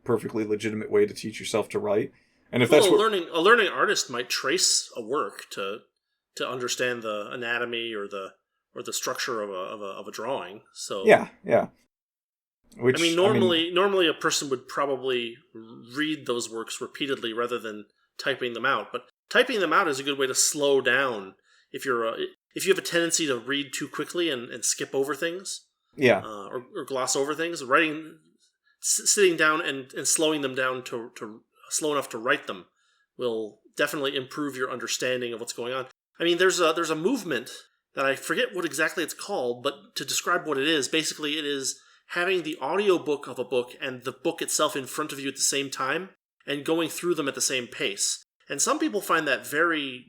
perfectly legitimate way to teach yourself to write. And if that's a learning artist might trace a work to understand the anatomy or the structure of a drawing. So yeah. Which, normally a person would probably read those works repeatedly rather than typing them out. But typing them out is a good way to slow down if you have a tendency to read too quickly and skip over things. Yeah. Or gloss over things. Sitting down and slowing them down to slow enough to write them will definitely improve your understanding of what's going on. I mean, there's a movement that I forget what exactly it's called, but to describe what it is, basically it is having the audiobook of a book and the book itself in front of you at the same time and going through them at the same pace. And some people find that very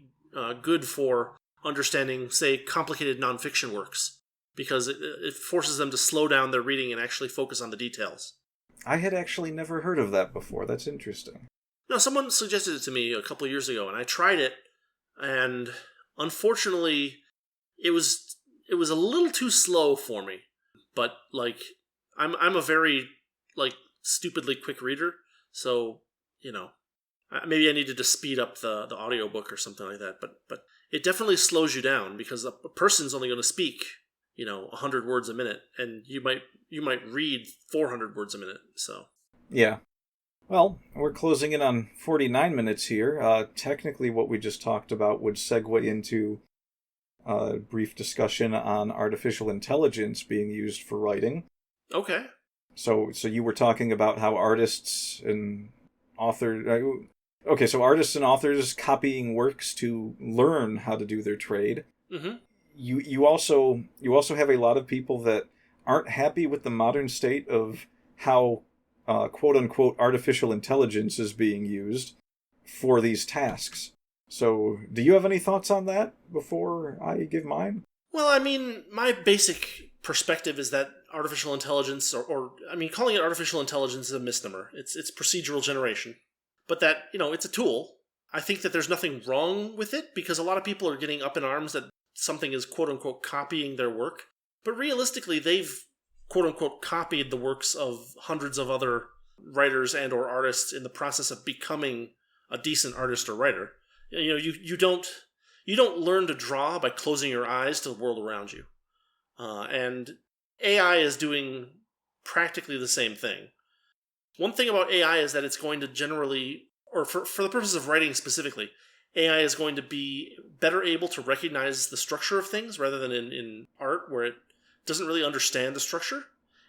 good for understanding, say, complicated nonfiction works, because it forces them to slow down their reading and actually focus on the details. I had actually never heard of that before. That's interesting. No, someone suggested it to me a couple years ago, and I tried it, and unfortunately, it was a little too slow for me. But I'm a very stupidly quick reader, so maybe I needed to speed up the audiobook or something like that. But it definitely slows you down because a person's only going to speak 100 words a minute, and you might read 400 words a minute. So yeah. Well, we're closing in on 49 minutes here. Technically, what we just talked about would segue into a brief discussion on artificial intelligence being used for writing. Okay. So you were talking about how artists and authors... Okay, so artists and authors copying works to learn how to do their trade. Mm-hmm. You also have a lot of people that aren't happy with the modern state of how quote-unquote artificial intelligence is being used for these tasks. So, do you have any thoughts on that before I give mine? Well, I mean, my basic perspective is that artificial intelligence, calling it artificial intelligence is a misnomer. It's procedural generation. But that, it's a tool. I think that there's nothing wrong with it because a lot of people are getting up in arms that something is quote-unquote copying their work. But realistically, they've quote-unquote copied the works of hundreds of other writers and or artists in the process of becoming a decent artist or writer. You don't learn to draw by closing your eyes to the world around you. And AI is doing practically the same thing. One thing about AI is that it's going to generally, or for the purpose of writing specifically, AI is going to be better able to recognize the structure of things rather than in art where it doesn't really understand the structure.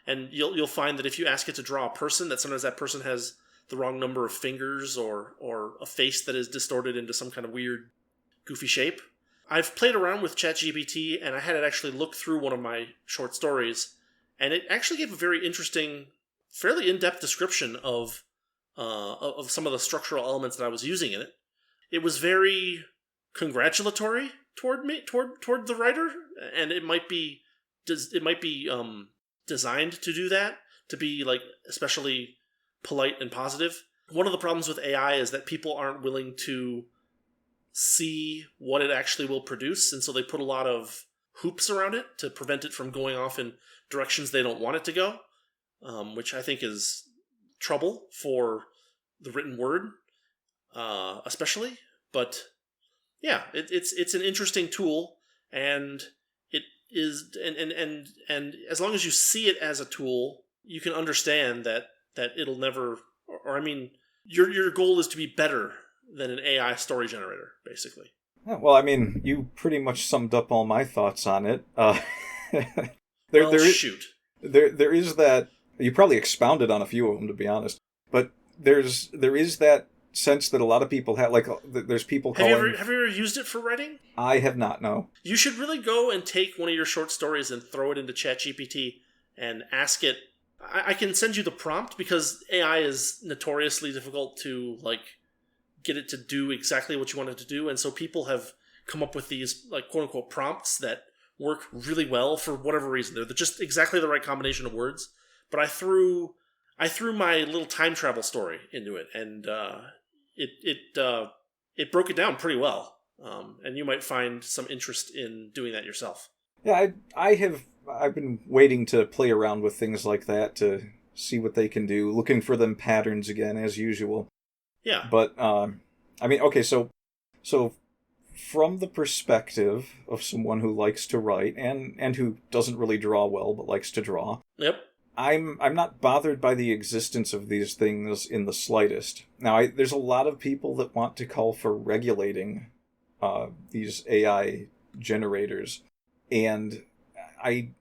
And you'll find that if you ask it to draw a person, that sometimes that person has the wrong number of fingers or a face that is distorted into some kind of weird, goofy shape. I've played around with ChatGPT, and I had it actually look through one of my short stories, and it actually gave a very interesting, fairly in-depth description of some of the structural elements that I was using in it. It was very congratulatory toward the writer, and it might be designed to do that, to be especially polite and positive. One of the problems with AI is that people aren't willing to see what it actually will produce, and so they put a lot of hoops around it to prevent it from going off in directions they don't want it to go, which I think is trouble for the written word, especially. But yeah, it's an interesting tool, and it is, and as long as you see it as a tool, you can understand that it'll never, or I mean, your goal is to be better than an AI story generator, basically. Yeah, well, I mean, you pretty much summed up all my thoughts on it. Shoot. There is that. You probably expounded on a few of them, to be honest. But there is that sense that a lot of people have. Like, there's people calling. Have you ever used it for writing? I have not. No. You should really go and take one of your short stories and throw it into ChatGPT and ask it. I can send you the prompt, because AI is notoriously difficult to get it to do exactly what you want it to do, and so people have come up with these quote unquote prompts that work really well for whatever reason. They're just exactly the right combination of words. But I threw my little time travel story into it, and it broke it down pretty well. And you might find some interest in doing that yourself. Yeah, I've been waiting to play around with things like that to see what they can do, looking for them patterns again, as usual. Yeah. But, I mean, okay, so from the perspective of someone who likes to write and who doesn't really draw well but likes to draw. Yep. I'm not bothered by the existence of these things in the slightest. Now, there's a lot of people that want to call for regulating these AI generators, and I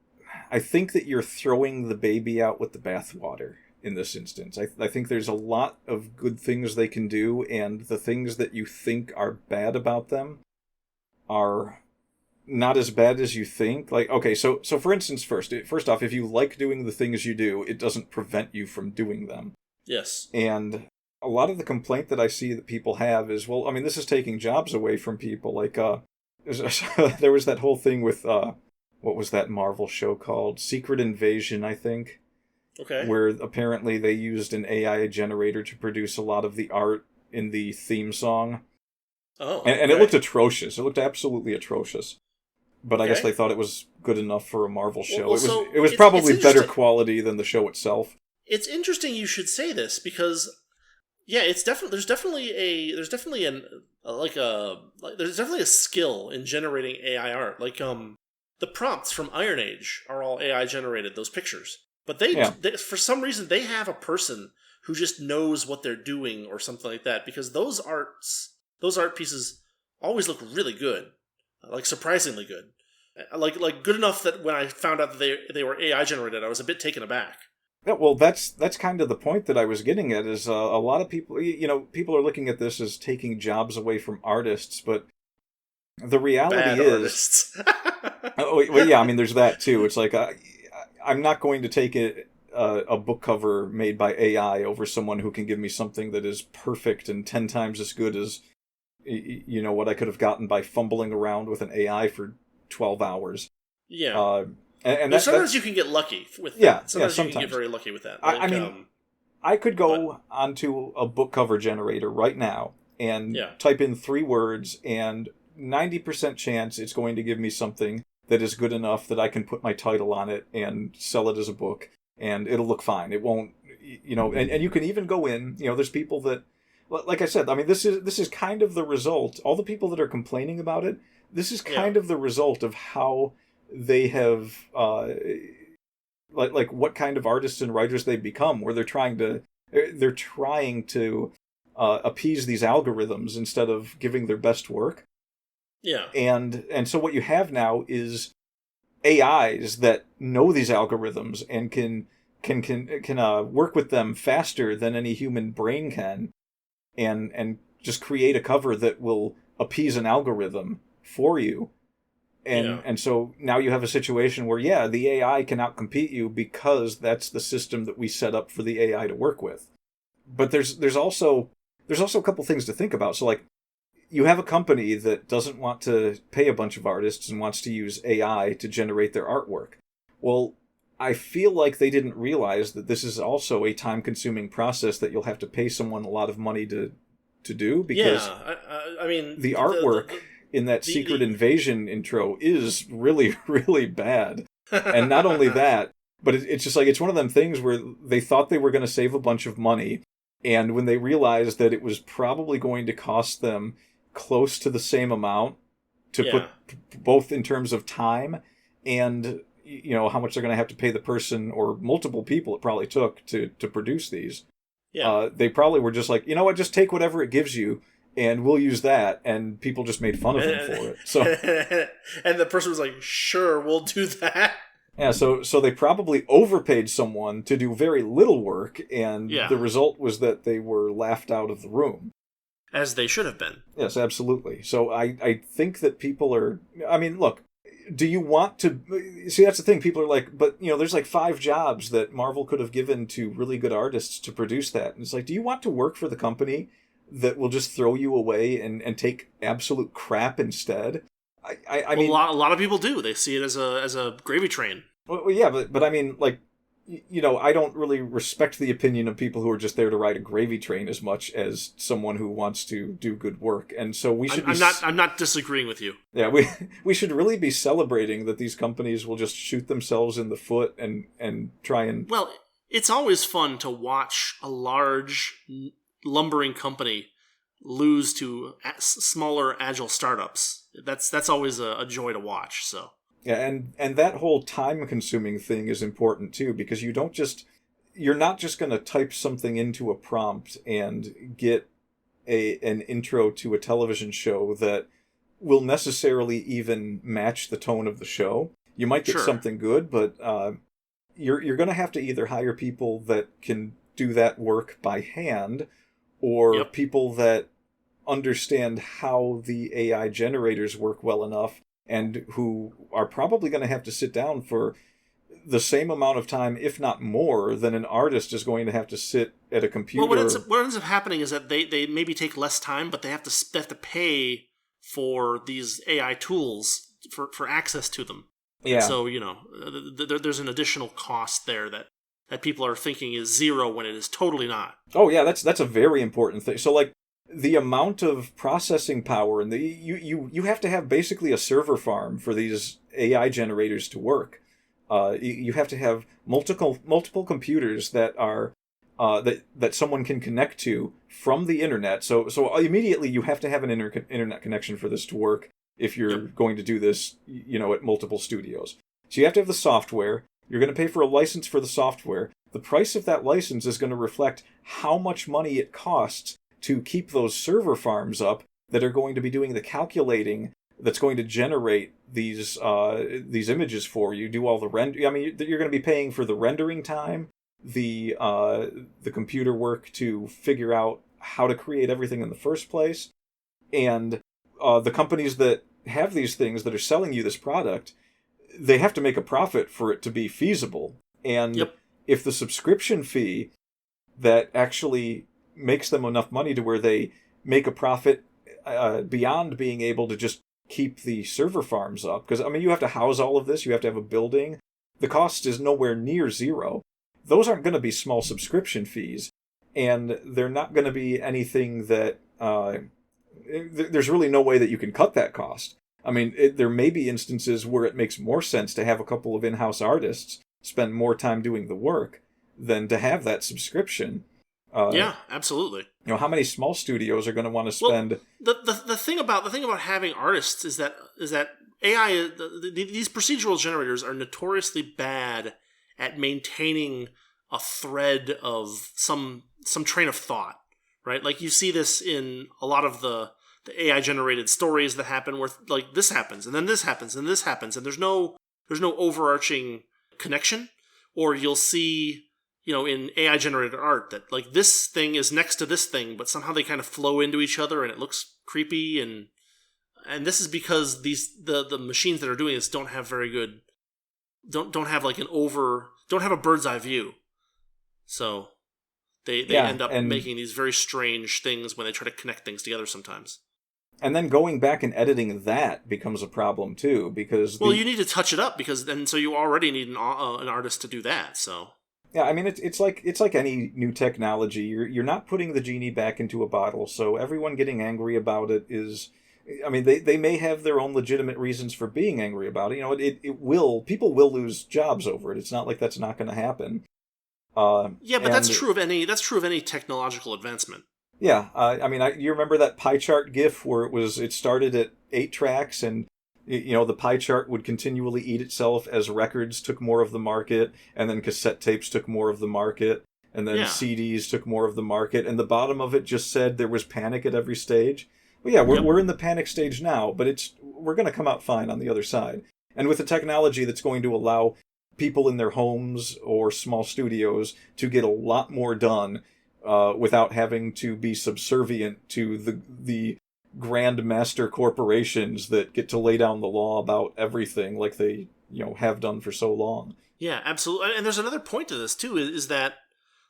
think that you're throwing the baby out with the bathwater in this instance. I think there's a lot of good things they can do, and the things that you think are bad about them are not as bad as you think. Like, okay, so for instance, first off, if you like doing the things you do, it doesn't prevent you from doing them. Yes. And a lot of the complaint that I see that people have is, well, I mean, this is taking jobs away from people. Like, there was that whole thing with, what was that Marvel show called? Secret Invasion, I think. Okay. Where apparently they used an AI generator to produce a lot of the art in the theme song. Oh, and it looked atrocious. It looked absolutely atrocious. But I guess they thought it was good enough for a Marvel show. Well, it was probably better quality than the show itself. It's interesting you should say this, because yeah, there's definitely a skill in generating AI art. Like the prompts from Iron Age are all AI generated, those pictures. But they for some reason they have a person who just knows what they're doing or something like that, because those art pieces always look really good. Like surprisingly good, like good enough that when I found out that they were AI generated, I was a bit taken aback. Yeah, well, that's kind of the point that I was getting at. Is a lot of people, people are looking at this as taking jobs away from artists, but the reality is, well, yeah, I mean, there's that too. It's like I'm not going to take a book cover made by AI over someone who can give me something that is perfect and 10 times as good as what I could have gotten by fumbling around with an AI for 12 hours. Yeah. And sometimes you can get lucky with that. Yeah, sometimes you can get very lucky with that. I mean, I could go onto a book cover generator right now and type in 3 words, and 90% chance it's going to give me something that is good enough that I can put my title on it and sell it as a book, and it'll look fine. It won't, and you can even go in, there's people that, like I said, I mean, this is kind of the result. All the people that are complaining about it, this is kind of the result of how they have, like what kind of artists and writers they've become, where they're trying to appease these algorithms instead of giving their best work. Yeah. And so what you have now is AIs that know these algorithms and can work with them faster than any human brain can. And just create a cover that will appease an algorithm for you. And so now you have a situation where, the AI can outcompete you because that's the system that we set up for the AI to work with. But there's also a couple things to think about. So, like, you have a company that doesn't want to pay a bunch of artists and wants to use AI to generate their artwork. Well, I feel like they didn't realize that this is also a time-consuming process that you'll have to pay someone a lot of money to do. Because I mean, the artwork in that Secret Invasion intro is really, really bad. And not only that, but it's just like, it's one of them things where they thought they were going to save a bunch of money, and when they realized that it was probably going to cost them close to the same amount to put, both in terms of time and, you know, how much they're going to have to pay the person or multiple people it probably took to produce these. Yeah. They probably were just like, you know what, just take whatever it gives you, and we'll use that, and people just made fun of them for it. So, and the person was like, sure, we'll do that. Yeah, so they probably overpaid someone to do very little work, and the result was that they were laughed out of the room. As they should have been. Yes, absolutely. So I think that people are... I mean, look, do you want to... See, that's the thing. People are like, but, you know, there's like 5 jobs that Marvel could have given to really good artists to produce that. And it's like, do you want to work for the company that will just throw you away and take absolute crap instead? I mean, a lot of people do. They see it as a gravy train. Well, yeah, but I mean, like, you know, I don't really respect the opinion of people who are just there to ride a gravy train as much as someone who wants to do good work. And so we should. I'm not disagreeing with you. Yeah, we should really be celebrating that these companies will just shoot themselves in the foot and try and. Well, it's always fun to watch a large lumbering company lose to smaller agile startups. That's always a joy to watch. So. Yeah, and that whole time-consuming thing is important too, because you're not just going to type something into a prompt and get an intro to a television show that will necessarily even match the tone of the show. You might get something good, but you're going to have to either hire people that can do that work by hand, or people that understand how the AI generators work well enough, and who are probably going to have to sit down for the same amount of time, if not more, than an artist is going to have to sit at a computer. Well, what ends up happening is that they maybe take less time, but they have to pay for these AI tools for access to them. Yeah. And so, you know, there's an additional cost there that people are thinking is zero when it is totally not. Oh yeah, that's a very important thing. So like, the amount of processing power, and you have to have basically a server farm for these AI generators to work. You have to have multiple computers that are that someone can connect to from the internet. So immediately you have to have an internet connection for this to work if you're going to do this, you know, at multiple studios. So you have to have the software. You're going to pay for a license for the software. The price of that license is going to reflect how much money it costs to keep those server farms up that are going to be doing the calculating that's going to generate these images for you, do all the render. I mean, you're going to be paying for the rendering time, the computer work to figure out how to create everything in the first place, and the companies that have these things that are selling you this product, they have to make a profit for it to be feasible. And if the subscription fee that actually makes them enough money to where they make a profit beyond being able to just keep the server farms up. Because, I mean, you have to house all of this. You have to have a building. The cost is nowhere near zero. Those aren't going to be small subscription fees. And they're not going to be anything that... there's really no way that you can cut that cost. I mean, there may be instances where it makes more sense to have a couple of in-house artists spend more time doing the work than to have that subscription. Yeah, absolutely. You know, how many small studios are going to want to spend? Well, the thing about having artists is that AI, these procedural generators are notoriously bad at maintaining a thread of some train of thought, right? Like you see this in a lot of the AI generated stories that happen, where like this happens and then this happens and this happens, and there's no overarching connection. Or you'll see, you know, in AI generated art that like this thing is next to this thing, but somehow they kind of flow into each other and it looks creepy, and this is because the machines that are doing this don't have very good, don't have a bird's eye view. So they end up making these very strange things when they try to connect things together sometimes. And then going back and editing that becomes a problem too, because you need to touch it up, because then so you already need an artist to do that. So Yeah, I mean it's like any new technology. You're not putting the genie back into a bottle, so everyone getting angry about it is, I mean, they may have their own legitimate reasons for being angry about it. You know, it will, people will lose jobs over it. It's not like that's not going to happen. Yeah, but And that's true of any technological advancement. yeah, I mean, you remember that pie chart GIF where it started at 8 tracks, and you know the pie chart would continually eat itself as records took more of the market, and then cassette tapes took more of the market, and then Yeah. CDs took more of the market, and the bottom of it just said there was panic at every stage. Well, yeah, Yep. we're in the panic stage now, but we're going to come out fine on the other side, and with a technology that's going to allow people in their homes or small studios to get a lot more done without having to be subservient to the grand master corporations that get to lay down the law about everything like they have done for so long. Yeah, absolutely. And there's another point to this too, is that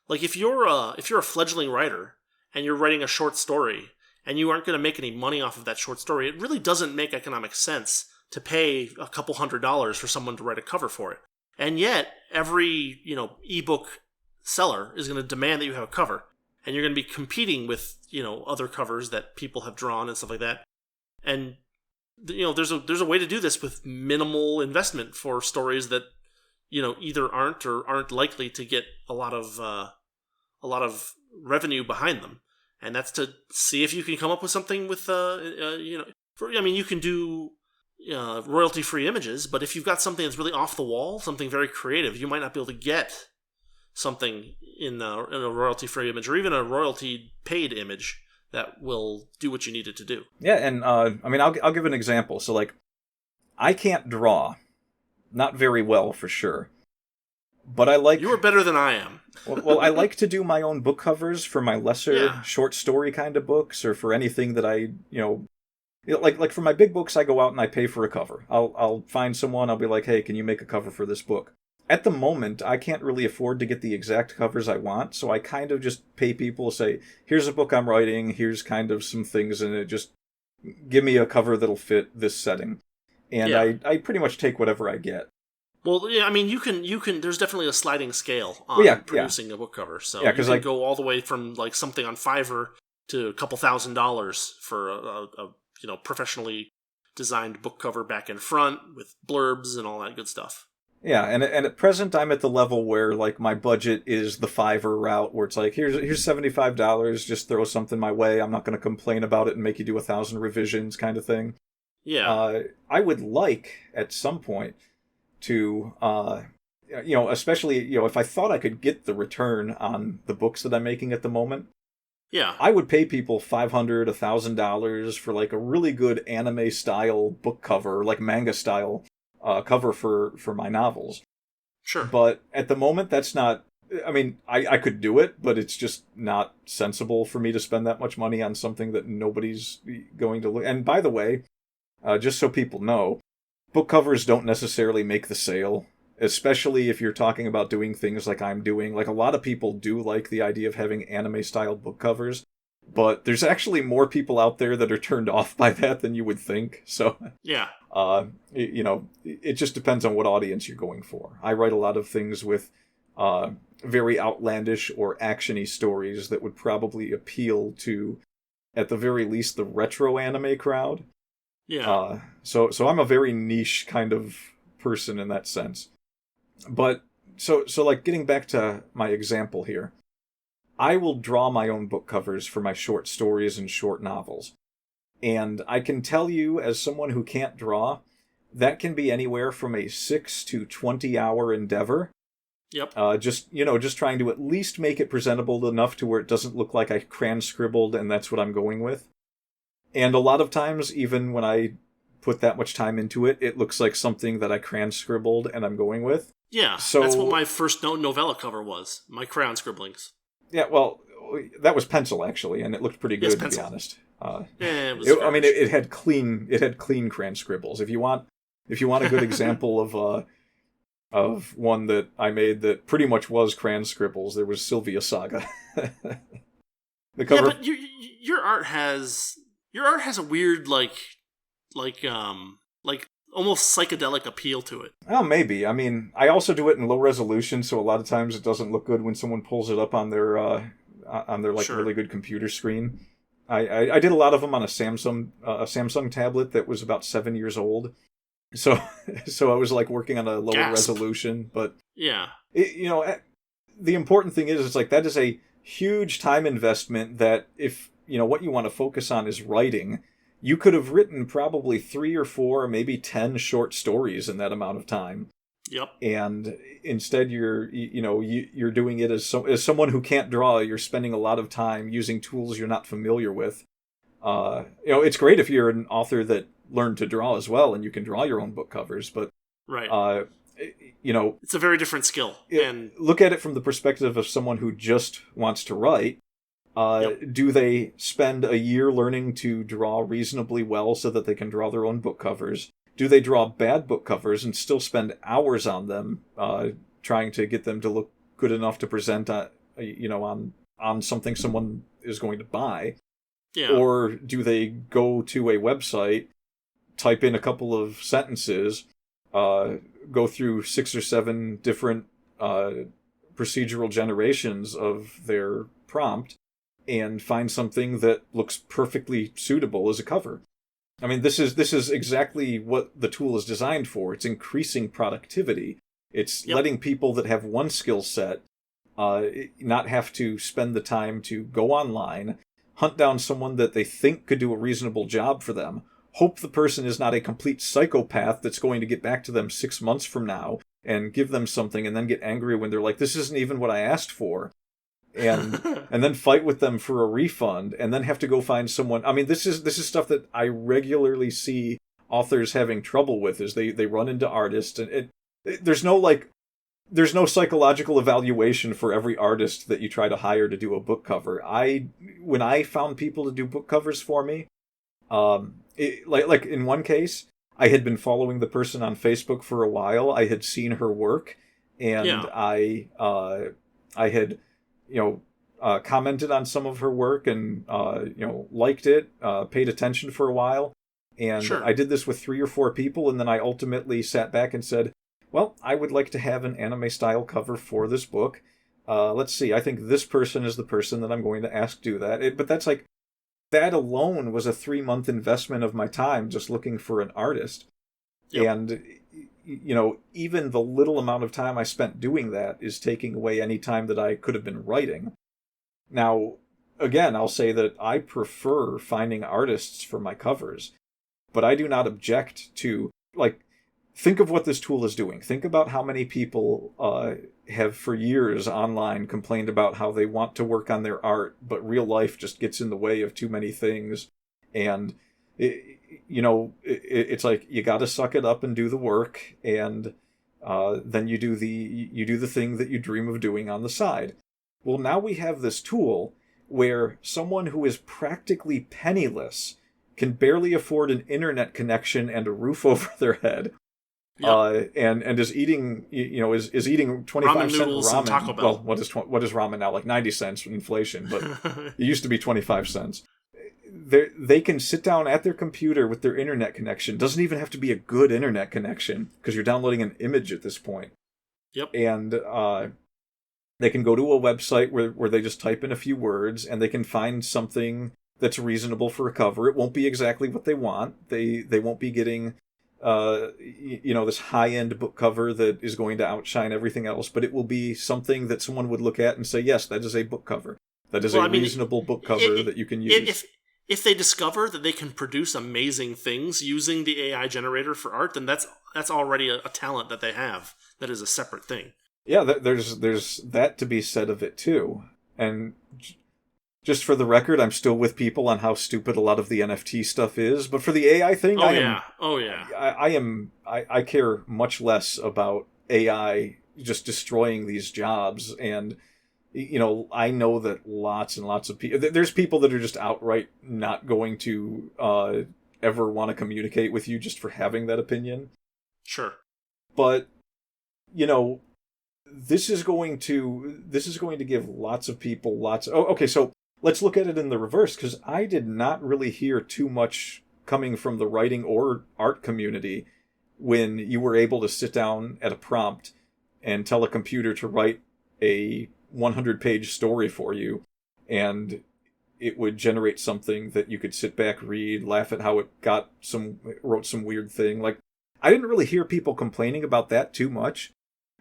like if you're a fledgling writer and you're writing a short story and you aren't going to make any money off of that short story, it really doesn't make economic sense to pay a couple $100s for someone to write a cover for it. And yet every ebook seller is going to demand that you have a cover, and you're going to be competing with other covers that people have drawn and stuff like that. And there's a way to do this with minimal investment for stories that either aren't or aren't likely to get a lot of revenue behind them, and that's to see if you can come up with something with you can do royalty-free images, but if you've got something that's really off the wall, something very creative, you might not be able to get something in a royalty-free image or even a royalty-paid image that will do what you need it to do. Yeah, and I mean, I'll give an example. So, like, I can't draw, not very well for sure, but I like. You are better than I am. well, I like to do my own book covers for my lesser short story kind of books, or for anything that I like for my big books, I go out and I pay for a cover. I'll find someone. I'll be like, hey, can you make a cover for this book? At the moment, I can't really afford to get the exact covers I want, so I kind of just pay people, say, here's a book I'm writing, here's kind of some things in it, just give me a cover that'll fit this setting. And I pretty much take whatever I get. Well, yeah, I mean, you can. There's definitely a sliding scale on producing a book cover. So you can go all the way from like something on Fiverr to a couple $1,000s for a professionally designed book cover back and front with blurbs and all that good stuff. Yeah, and at present I'm at the level where like my budget is the Fiverr route, where it's like here's $75, just throw something my way. I'm not going to complain about it and make you do 1,000 revisions, kind of thing. Yeah, I would like at some point to especially if I thought I could get the return on the books that I'm making at the moment. Yeah, I would pay people $500, $1,000 for like a really good anime style book cover, like manga style cover for my novels. Sure. But at the moment, that's not. I mean, I could do it, but it's just not sensible for me to spend that much money on something that nobody's going to look. And by the way, just so people know, book covers don't necessarily make the sale, especially if you're talking about doing things like I'm doing. Like, a lot of people do like the idea of having anime-style book covers, but there's actually more people out there that are turned off by that than you would think. So, yeah. It just depends on what audience you're going for. I write a lot of things with very outlandish or action-y stories that would probably appeal to, at the very least, the retro anime crowd. Yeah. So I'm a very niche kind of person in that sense. But so like, getting back to my example here, I will draw my own book covers for my short stories and short novels. And I can tell you, as someone who can't draw, that can be anywhere from a 6 to 20 hour endeavor. Yep. Just trying to at least make it presentable enough to where it doesn't look like I crayon scribbled and that's what I'm going with. And a lot of times, even when I put that much time into it, it looks like something that I crayon scribbled and I'm going with. Yeah, so that's what my first novella cover was, my crayon scribblings. Yeah, well, that was pencil, actually, and it looked pretty good, to be honest. It had clean crayon scribbles. If you want a good example of one that I made that pretty much was crayon scribbles, there was Sylvia Saga. The cover. Yeah, but your art has a weird like almost psychedelic appeal to it. Oh, maybe. I mean, I also do it in low resolution, so a lot of times it doesn't look good when someone pulls it up on their like Sure. really good computer screen. I did a lot of them on a Samsung tablet that was about 7 years old, so so I was like working on a lower Gasp. resolution. But Yeah. the important thing is, it's like that is a huge time investment. That if what you want to focus on is writing, you could have written probably 3 or 4, maybe 10 short stories in that amount of time. Yep. And instead you're doing it as someone who can't draw. You're spending a lot of time using tools you're not familiar with. It's great if you're an author that learned to draw as well and you can draw your own book covers, but right. It's a very different skill. And look at it from the perspective of someone who just wants to write. Do they spend a year learning to draw reasonably well so that they can draw their own book covers? Do they draw bad book covers and still spend hours on them, trying to get them to look good enough to present on something someone is going to buy? Yeah. Or do they go to a website, type in a couple of sentences, go through 6 or 7 different procedural generations of their prompt, and find something that looks perfectly suitable as a cover? I mean, this is exactly what the tool is designed for. It's increasing productivity. It's letting people that have one skill set not have to spend the time to go online, hunt down someone that they think could do a reasonable job for them, hope the person is not a complete psychopath that's going to get back to them 6 months from now and give them something and then get angry when they're like, this isn't even what I asked for. And then fight with them for a refund, and then have to go find someone. I mean, this is stuff that I regularly see authors having trouble with. Is they run into artists, and there's no psychological evaluation for every artist that you try to hire to do a book cover. When I found people to do book covers for me, like in one case, I had been following the person on Facebook for a while. I had seen her work, and I had commented on some of her work and, liked it, paid attention for a while. And I did this with 3 or 4 people, and then I ultimately sat back and said, well, I would like to have an anime-style cover for this book. Let's see, I think this person is the person that I'm going to ask do that. But that's like, that alone was a 3-month investment of my time just looking for an artist. Yep. And even the little amount of time I spent doing that is taking away any time that I could have been writing. Now, again, I'll say that I prefer finding artists for my covers, but I do not object to, think of what this tool is doing. Think about how many people have for years online complained about how they want to work on their art, but real life just gets in the way of too many things. And it's like you got to suck it up and do the work, and then you do the thing that you dream of doing on the side. Well, now we have this tool where someone who is practically penniless can barely afford an internet connection and a roof over their head, and is eating is eating 25-cent ramen. And Taco Bell. Well, what is ramen now? Like 90 cents with inflation, but it used to be 25 cents. They can sit down at their computer with their internet connection. Doesn't even have to be a good internet connection, because you're downloading an image at this point. Yep. And they can go to a website where they just type in a few words, and they can find something that's reasonable for a cover. It won't be exactly what they want. They won't be getting this high-end book cover that is going to outshine everything else, but it will be something that someone would look at and say, yes, that is a book cover. That is reasonable book cover that you can use. If they discover that they can produce amazing things using the AI generator for art, then that's already a talent that they have. That is a separate thing. Yeah, there's that to be said of it too. And just for the record, I'm still with people on how stupid a lot of the NFT stuff is. But for the AI thing, I care much less about AI just destroying these jobs. And I know that lots and lots of people, there's people that are just outright not going to ever want to communicate with you just for having that opinion. Sure. But, this is going to give lots of people okay, so let's look at it in the reverse, because I did not really hear too much coming from the writing or art community when you were able to sit down at a prompt and tell a computer to write a 100-page story for you, and it would generate something that you could sit back, read, laugh at how it wrote some weird thing. Like, I didn't really hear people complaining about that too much.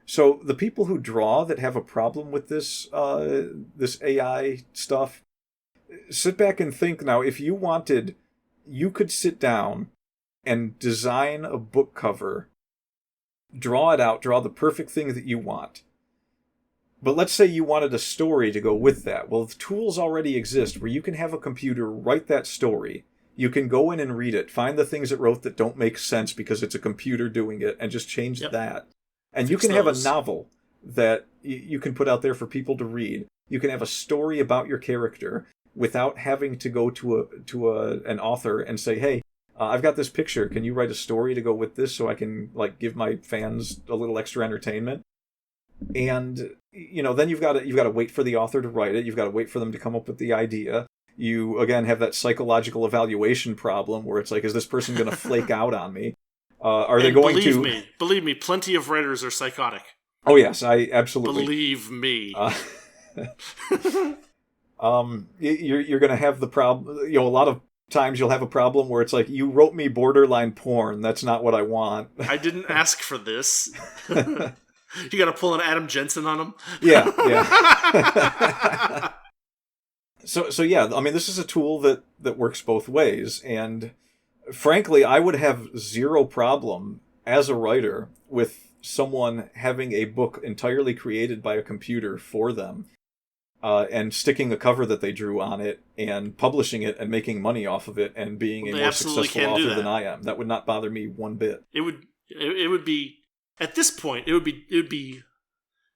So the people who draw that have a problem with this AI stuff, sit back and think now, if you wanted, you could sit down and design a book cover, draw it out, draw the perfect thing that you want. But let's say you wanted a story to go with that. Well, the tools already exist where you can have a computer write that story. You can go in and read it, find the things it wrote that don't make sense because it's a computer doing it, and just change that. And you can have a novel that you can put out there for people to read. You can have a story about your character without having to go to an author and say, hey, I've got this picture. Can you write a story to go with this so I can give my fans a little extra entertainment? And then you've got to wait for the author to write it. You've got to wait for them to come up with the idea. You again have that psychological evaluation problem where it's like, is this person going to flake out on me? Are they going to? Believe me, plenty of writers are psychotic. Oh yes, I absolutely believe me. You're going to have the problem. A lot of times you'll have a problem where it's like, you wrote me borderline porn. That's not what I want. I didn't ask for this. You got to pull an Adam Jensen on him. Yeah. So yeah, I mean, this is a tool that works both ways, and frankly, I would have zero problem as a writer with someone having a book entirely created by a computer for them, and sticking a cover that they drew on it and publishing it and making money off of it and being a more successful author than I am. That would not bother me one bit. It would be, at this point, it would be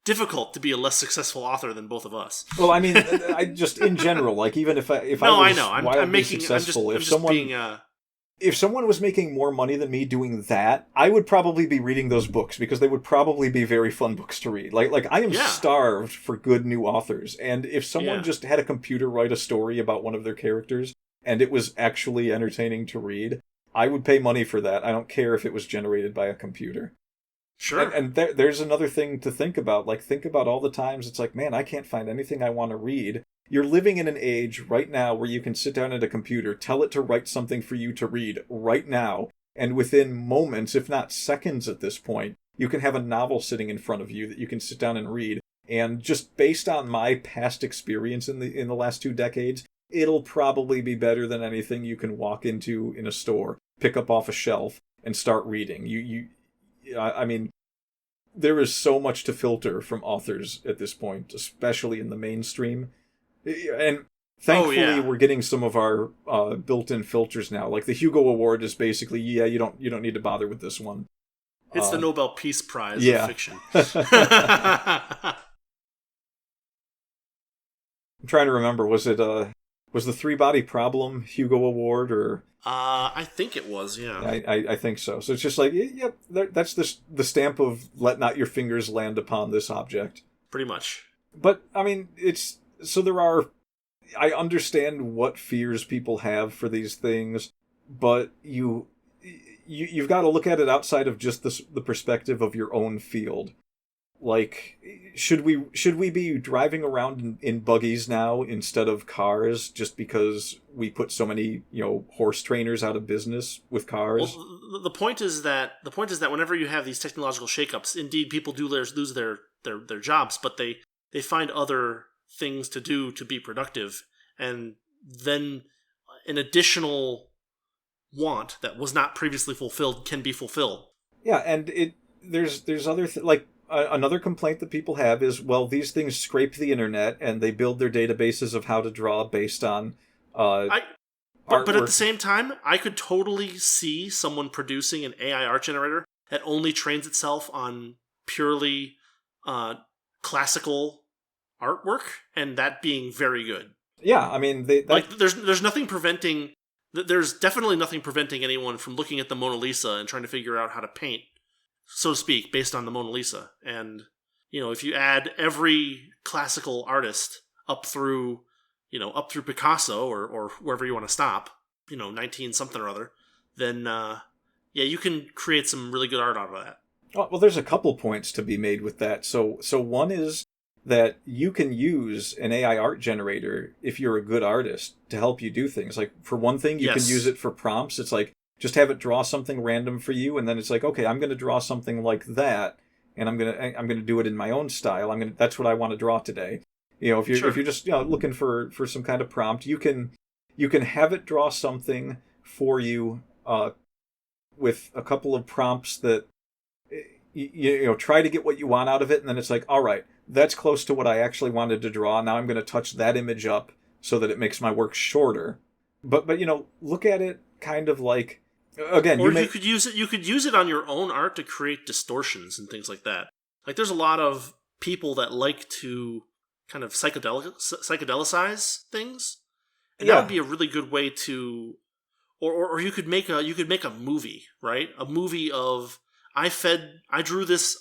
difficult to be a less successful author than both of us. Well, I mean, I just in general, even if I was wildly successful, if someone was making more money than me doing that, I would probably be reading those books because they would probably be very fun books to read. Like I am starved for good new authors, and if someone just had a computer write a story about one of their characters and it was actually entertaining to read, I would pay money for that. I don't care if it was generated by a computer. Sure. And there's another thing to think about. Think about all the times it's like, man, I can't find anything I want to read. You're living in an age right now where you can sit down at a computer, tell it to write something for you to read right now, and within moments, if not seconds at this point, you can have a novel sitting in front of you that you can sit down and read. And just based on my past experience in the last 2 decades, it'll probably be better than anything you can walk into in a store, pick up off a shelf, and start reading. I mean, there is so much to filter from authors at this point, especially in the mainstream. And thankfully, we're getting some of our built-in filters now. Like the Hugo Award is basically, you don't need to bother with this one. It's the Nobel Peace Prize of fiction. I'm trying to remember. Was the Three Body Problem Hugo Award or? I think it was, yeah. I think so. So it's just like, yep, that's the stamp of let not your fingers land upon this object. Pretty much. But, I mean, I understand what fears people have for these things, but you've got to look at it outside of just the perspective of your own field. Like, should we be driving around in buggies now instead of cars just because we put so many horse trainers out of business with cars? Well, the point is that whenever you have these technological shakeups, indeed people do lose their jobs, but they find other things to do to be productive, and then an additional want that was not previously fulfilled can be fulfilled. Yeah, and there's other like. Another complaint that people have is, well, these things scrape the internet and they build their databases of how to draw based on but at the same time, I could totally see someone producing an AI art generator that only trains itself on purely classical artwork, and that being very good. Yeah, I mean, there's nothing preventing. There's definitely nothing preventing anyone from looking at the Mona Lisa and trying to figure out how to paint, so to speak, based on the Mona Lisa. And, if you add every classical artist up through Picasso or wherever you want to stop, 19 something or other, then, Yeah, you can create some really good art out of that. Oh, well, there's a couple points to be made with that. So one is that you can use an AI art generator if you're a good artist to help you do things. Like, for one thing, you can use it for prompts. It's like, just have it draw something random for you, and then it's like, okay, I'm going to draw something like that, and I'm gonna do it in my own style. That's what I want to draw today. If you're just looking for some kind of prompt, you can have it draw something for you with a couple of prompts that try to get what you want out of it, and then it's like, all right, that's close to what I actually wanted to draw. Now I'm going to touch that image up so that it makes my work shorter. But look at it kind of like, again, or you could use it on your own art to create distortions and things like that. Like, there's a lot of people that like to kind of psychedelicize things, and that would be a really good way to, or you could make a movie, right? A movie of, I drew this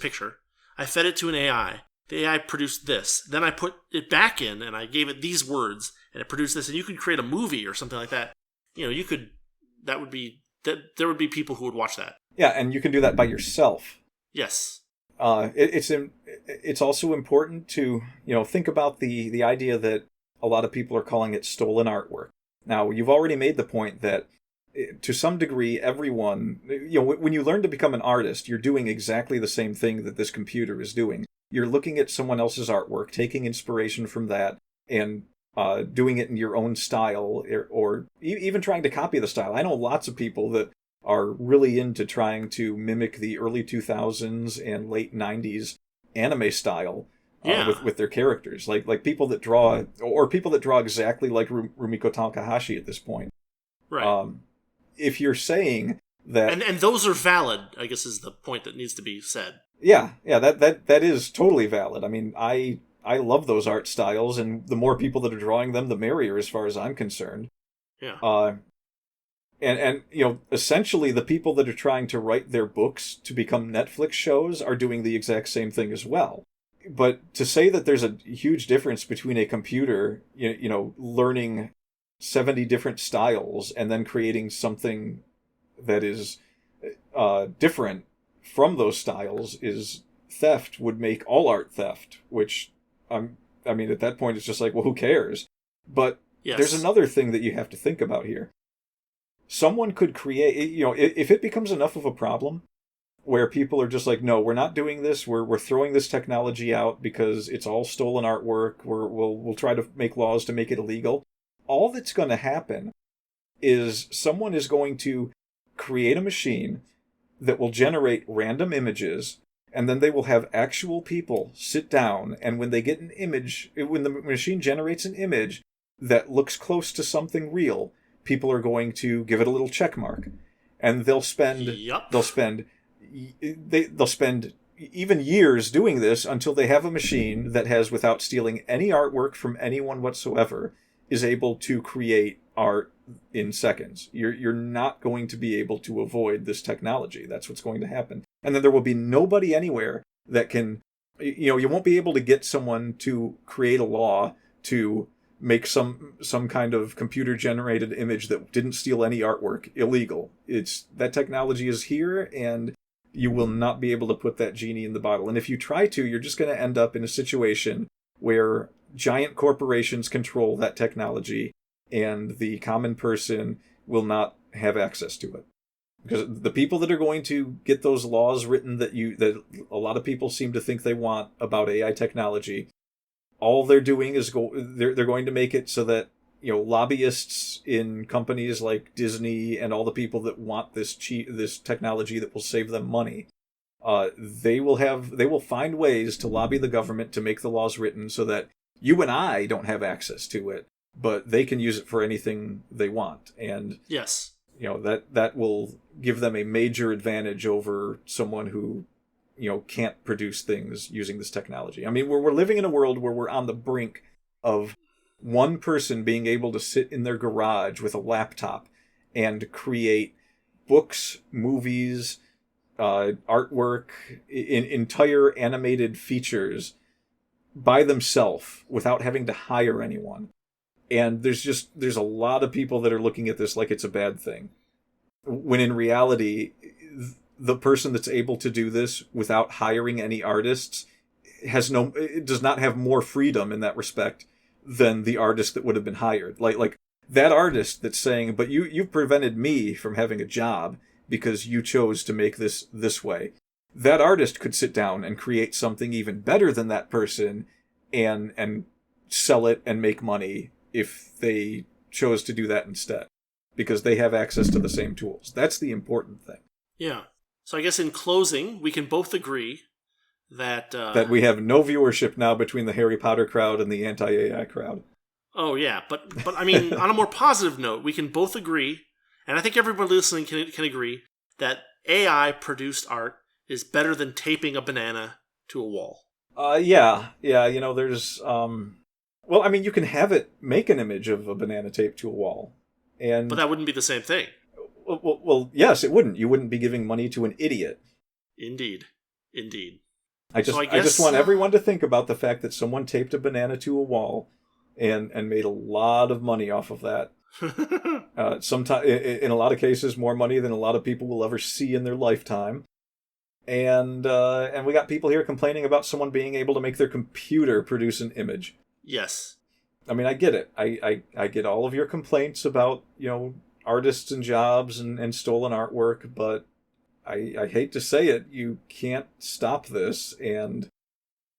picture, I fed it to an AI. The AI produced this. Then I put it back in and I gave it these words and it produced this. And you could create a movie or something like that. There would be people who would watch that. Yeah, and you can do that by yourself. Yes. It's also important to think about the idea that a lot of people are calling it stolen artwork. Now, you've already made the point that to some degree, everyone, when you learn to become an artist, you're doing exactly the same thing that this computer is doing. You're looking at someone else's artwork, taking inspiration from that, and doing it in your own style, or even trying to copy the style. I know lots of people that are really into trying to mimic the early 2000s and late 90s anime style with their characters. Like people that draw, or people that draw exactly like Rumiko Takahashi at this point. Right. If you're saying that, and those are valid, I guess is the point that needs to be said. Yeah, that is totally valid. I mean, I love those art styles, and the more people that are drawing them, the merrier, as far as I'm concerned. Yeah. And essentially, the people that are trying to write their books to become Netflix shows are doing the exact same thing as well. But to say that there's a huge difference between a computer, learning 70 different styles and then creating something that is different from those styles is theft, would make all art theft, which at that point it's just like, well, who cares? But there's another thing that you have to think about here. Someone could create, if it becomes enough of a problem where people are just like, no, we're not doing this, we're throwing this technology out because it's all stolen artwork, we'll try to make laws to make it illegal. All that's going to happen is someone is going to create a machine that will generate random images, and then they will have actual people sit down, and when they get an image, when the machine generates an image that looks close to something real, people are going to give it a little check mark, and they'll spend even years doing this until they have a machine that has, without stealing any artwork from anyone whatsoever, is able to create art in seconds. You're not going to be able to avoid this technology. That's what's going to happen. And then there will be nobody anywhere that can, you won't be able to get someone to create a law to make some kind of computer generated image that didn't steal any artwork illegal. That technology is here, and you will not be able to put that genie in the bottle. And if you try to, you're just going to end up in a situation where giant corporations control that technology, and the common person will not have access to it. Because the people that are going to get those laws written that a lot of people seem to think they want about AI technology, all they're doing is they're going to make it so that lobbyists in companies like Disney and all the people that want this technology that will save them money, they will find ways to lobby the government to make the laws written so that you and I don't have access to it, but they can use it for anything they want. And yes, that will give them a major advantage over someone who can't produce things using this technology. I mean, we're living in a world where we're on the brink of one person being able to sit in their garage with a laptop and create books, movies, artwork, entire animated features by themselves without having to hire anyone. And there's a lot of people that are looking at this like it's a bad thing. when in reality, the person that's able to do this without hiring any artists does not have more freedom in that respect than the artist that would have been hired. Like that artist that's saying, but you've prevented me from having a job because you chose to make this way. That artist could sit down and create something even better than that person and sell it and make money if they chose to do that instead, because they have access to the same tools. That's the important thing. Yeah. So I guess in closing, we can both agree that that we have no viewership now between the Harry Potter crowd and the anti-AI crowd. Oh yeah, but I mean, on a more positive note, we can both agree, and I think everybody listening can agree, that AI produced art is better than taping a banana to a wall. Yeah, there's well, I mean, you can have it make an image of a banana taped to a wall, but that wouldn't be the same thing. Well, yes, it wouldn't. You wouldn't be giving money to an idiot. Indeed. I just want everyone to think about the fact that someone taped a banana to a wall and made a lot of money off of that. Sometimes, in a lot of cases, more money than a lot of people will ever see in their lifetime. And we got people here complaining about someone being able to make their computer produce an image. Yes. I mean, I get it. I get all of your complaints about, artists and jobs and stolen artwork, but I hate to say it, you can't stop this, and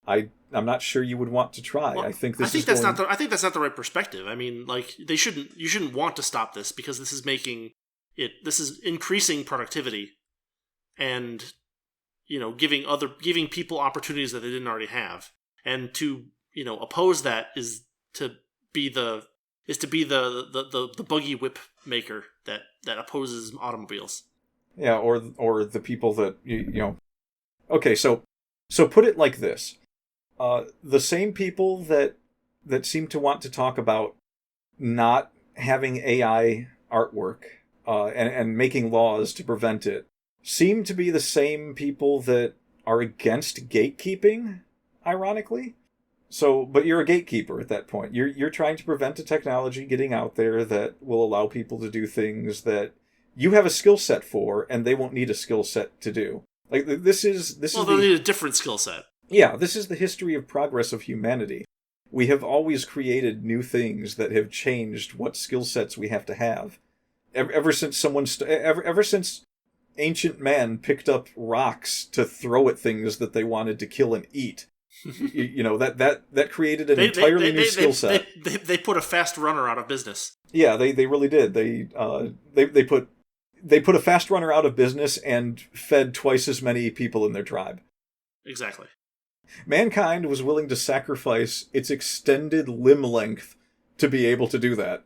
I'm not sure you would want to try. Well, I think that's not the right perspective. I mean, like, you shouldn't want to stop this, because this is increasing productivity and, giving people opportunities that they didn't already have. And to, oppose that is to be the buggy whip maker that opposes automobiles. Yeah, or the people that Okay, so put it like this: the same people that seem to want to talk about not having AI artwork and making laws to prevent it seem to be the same people that are against gatekeeping. Ironically, but you're a gatekeeper at that point. You're trying to prevent a technology getting out there that will allow people to do things that you have a skill set for, and they won't need a skill set to do. Like, this is they'll need a different skill set. Yeah, this is the history of progress of humanity. We have always created new things that have changed what skill sets we have to have. Ever since ever since ancient man picked up rocks to throw at things that they wanted to kill and eat. That created an entirely new skill set. They put a fast runner out of business. Yeah, they really did. They put a fast runner out of business and fed twice as many people in their tribe. Exactly. Mankind was willing to sacrifice its extended limb length to be able to do that.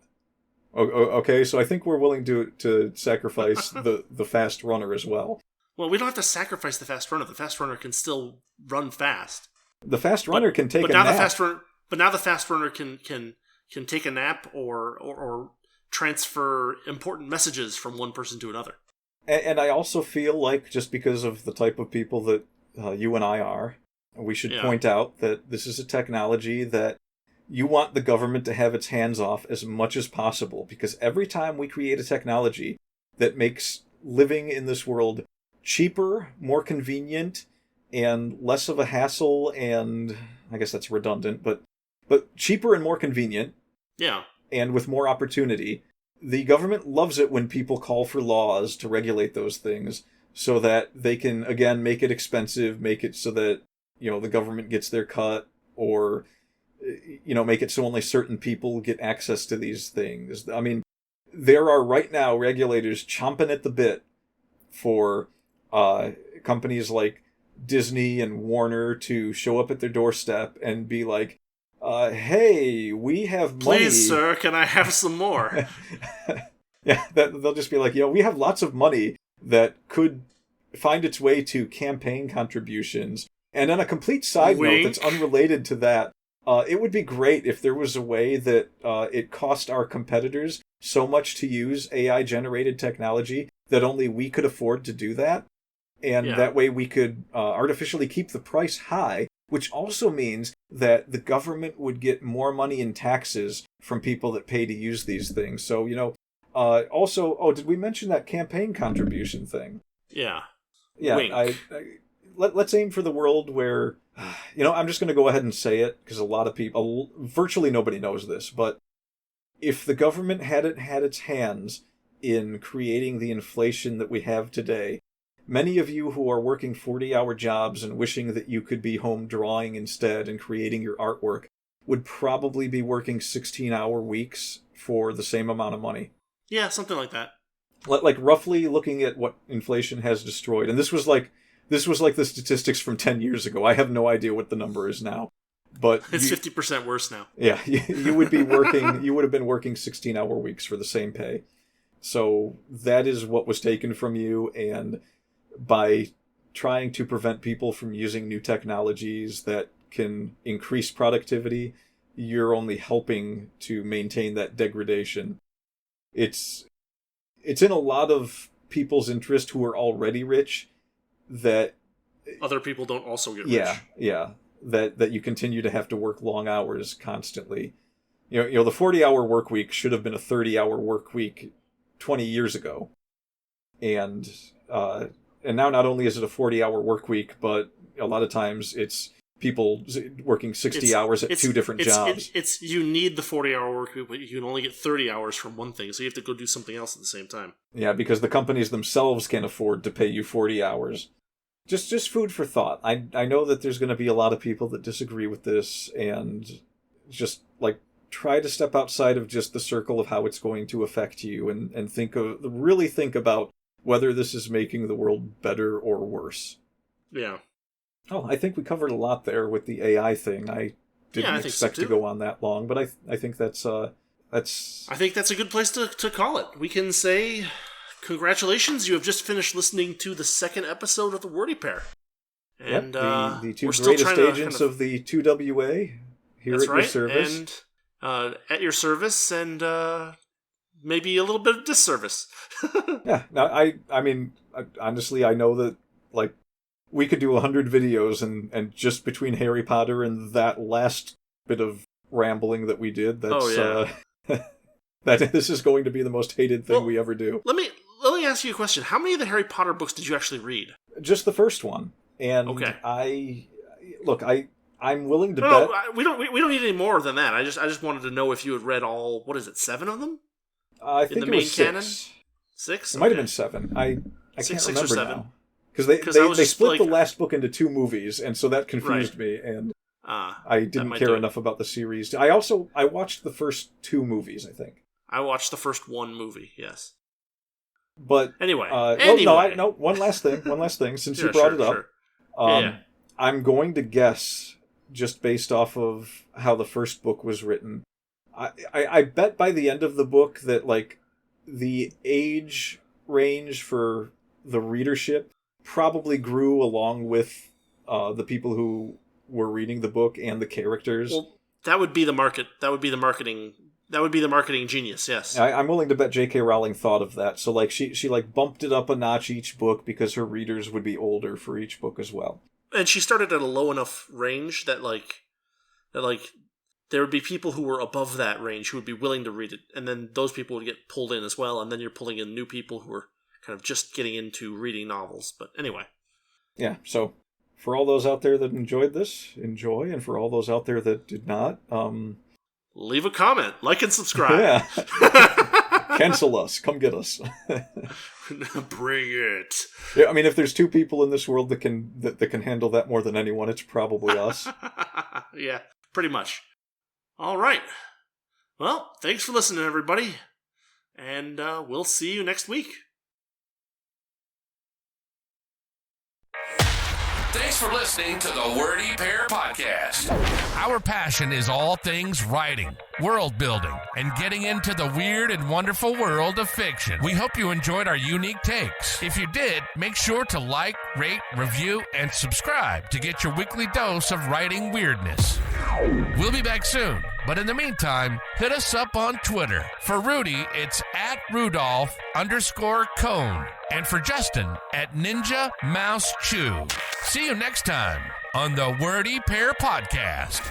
Okay, so I think we're willing to sacrifice the fast runner as well. Well, we don't have to sacrifice the fast runner. The fast runner can still run fast. The fast runner can take a nap. But now the fast runner can take a nap or transfer important messages from one person to another. And I also feel like, just because of the type of people that you and I are, we should point out that this is a technology that you want the government to have its hands off as much as possible, because every time we create a technology that makes living in this world cheaper, more convenient, and less of a hassle, and I guess that's redundant, but cheaper and more convenient, and with more opportunity, the government loves it when people call for laws to regulate those things so that they can, again, make it expensive, make it so that, the government gets their cut, or, make it so only certain people get access to these things. I mean, there are right now regulators chomping at the bit for companies like Disney and Warner to show up at their doorstep and be like, hey, we have money. Please, sir, can I have some more? Yeah, they'll just be like, we have lots of money that could find its way to campaign contributions. And on a complete side note that's unrelated to that, it would be great if there was a way that it cost our competitors so much to use AI-generated technology that only we could afford to do that. And that way we could artificially keep the price high, which also means that the government would get more money in taxes from people that pay to use these things. So, Also, did we mention that campaign contribution thing? Yeah. Yeah. Wink. Let's aim for the world where, I'm just going to go ahead and say it because a lot of people, virtually nobody knows this, but if the government hadn't had its hands in creating the inflation that we have today, many of you who are working 40-hour jobs and wishing that you could be home drawing instead and creating your artwork would probably be working 16-hour weeks for the same amount of money. Yeah, something like that. Like roughly looking at what inflation has destroyed. And this was like the statistics from 10 years ago. I have no idea what the number is now. But it's 50% worse now. Yeah, you would have been working 16-hour weeks for the same pay. So that is what was taken from you, and by trying to prevent people from using new technologies that can increase productivity, you're only helping to maintain that degradation. It's in a lot of people's interest who are already rich that other people don't also get rich. Yeah. That you continue to have to work long hours constantly. The 40-hour work week should have been a 30-hour work week 20 years ago. And now not only is it a 40-hour work week, but a lot of times it's people working 60 hours at two different jobs. You need the 40-hour work week, but you can only get 30 hours from one thing, so you have to go do something else at the same time. Yeah, because the companies themselves can't afford to pay you 40 hours. Just food for thought. I know that there's going to be a lot of people that disagree with this, and just try to step outside of just the circle of how it's going to affect you, and really think about whether this is making the world better or worse. Yeah. Oh, I think we covered a lot there with the AI thing. I didn't expect to go on that long, but I think that's. I think that's a good place to call it. We can say, congratulations, you have just finished listening to the second episode of the Wordy Pair. And the two greatest agents of the 2WA here at your service. And at your service, and maybe a little bit of disservice. Yeah, now I mean, honestly, I know that we could do 100 videos, and just between Harry Potter and that last bit of rambling that we did, that's that this is going to be the most hated thing we ever do. Let me ask you a question. How many of the Harry Potter books did you actually read? Just the first one. And okay. I'm willing to bet. No, we don't need any more than that. I just wanted to know if you had read all, what is it, 7 of them? I think in the it main was 6. Canon? 6? It might have been 7. I can't remember 7. Now. Because they split the last book into 2 movies, and so that confused me, and I didn't care enough about the series. I watched the first 2 movies, I think. I watched the first 1 movie, yes. But anyway, one last thing. Since you brought it up, I'm going to guess, just based off of how the first book was written, I bet by the end of the book that the age range for the readership probably grew along with the people who were reading the book and the characters. Well, that would be the market. That would be the marketing. That would be the marketing genius. Yes, I'm willing to bet J.K. Rowling thought of that. So she bumped it up a notch each book because her readers would be older for each book as well. And she started at a low enough range that there would be people who were above that range who would be willing to read it, and then those people would get pulled in as well, and then you're pulling in new people who are kind of just getting into reading novels. But anyway. Yeah, so for all those out there that enjoyed this, enjoy, and for all those out there that did not, leave a comment, like and subscribe. Yeah. Cancel us. Come get us. Bring it. Yeah, I mean, if there's 2 people in this world that can handle that more than anyone, it's probably us. Yeah, pretty much. All right. Well, thanks for listening, everybody. And we'll see you next week. Thanks for listening to the Wordy Pair Podcast. Our passion is all things writing, world building, and getting into the weird and wonderful world of fiction. We hope you enjoyed our unique takes. If you did, make sure to like, rate, review, and subscribe to get your weekly dose of writing weirdness. We'll be back soon, but in the meantime, hit us up on Twitter. For Rudy, it's @Rudolph_Cone. And for Justin, @Ninja Mouse Chew. See you next time on the Wordy Pair Podcast.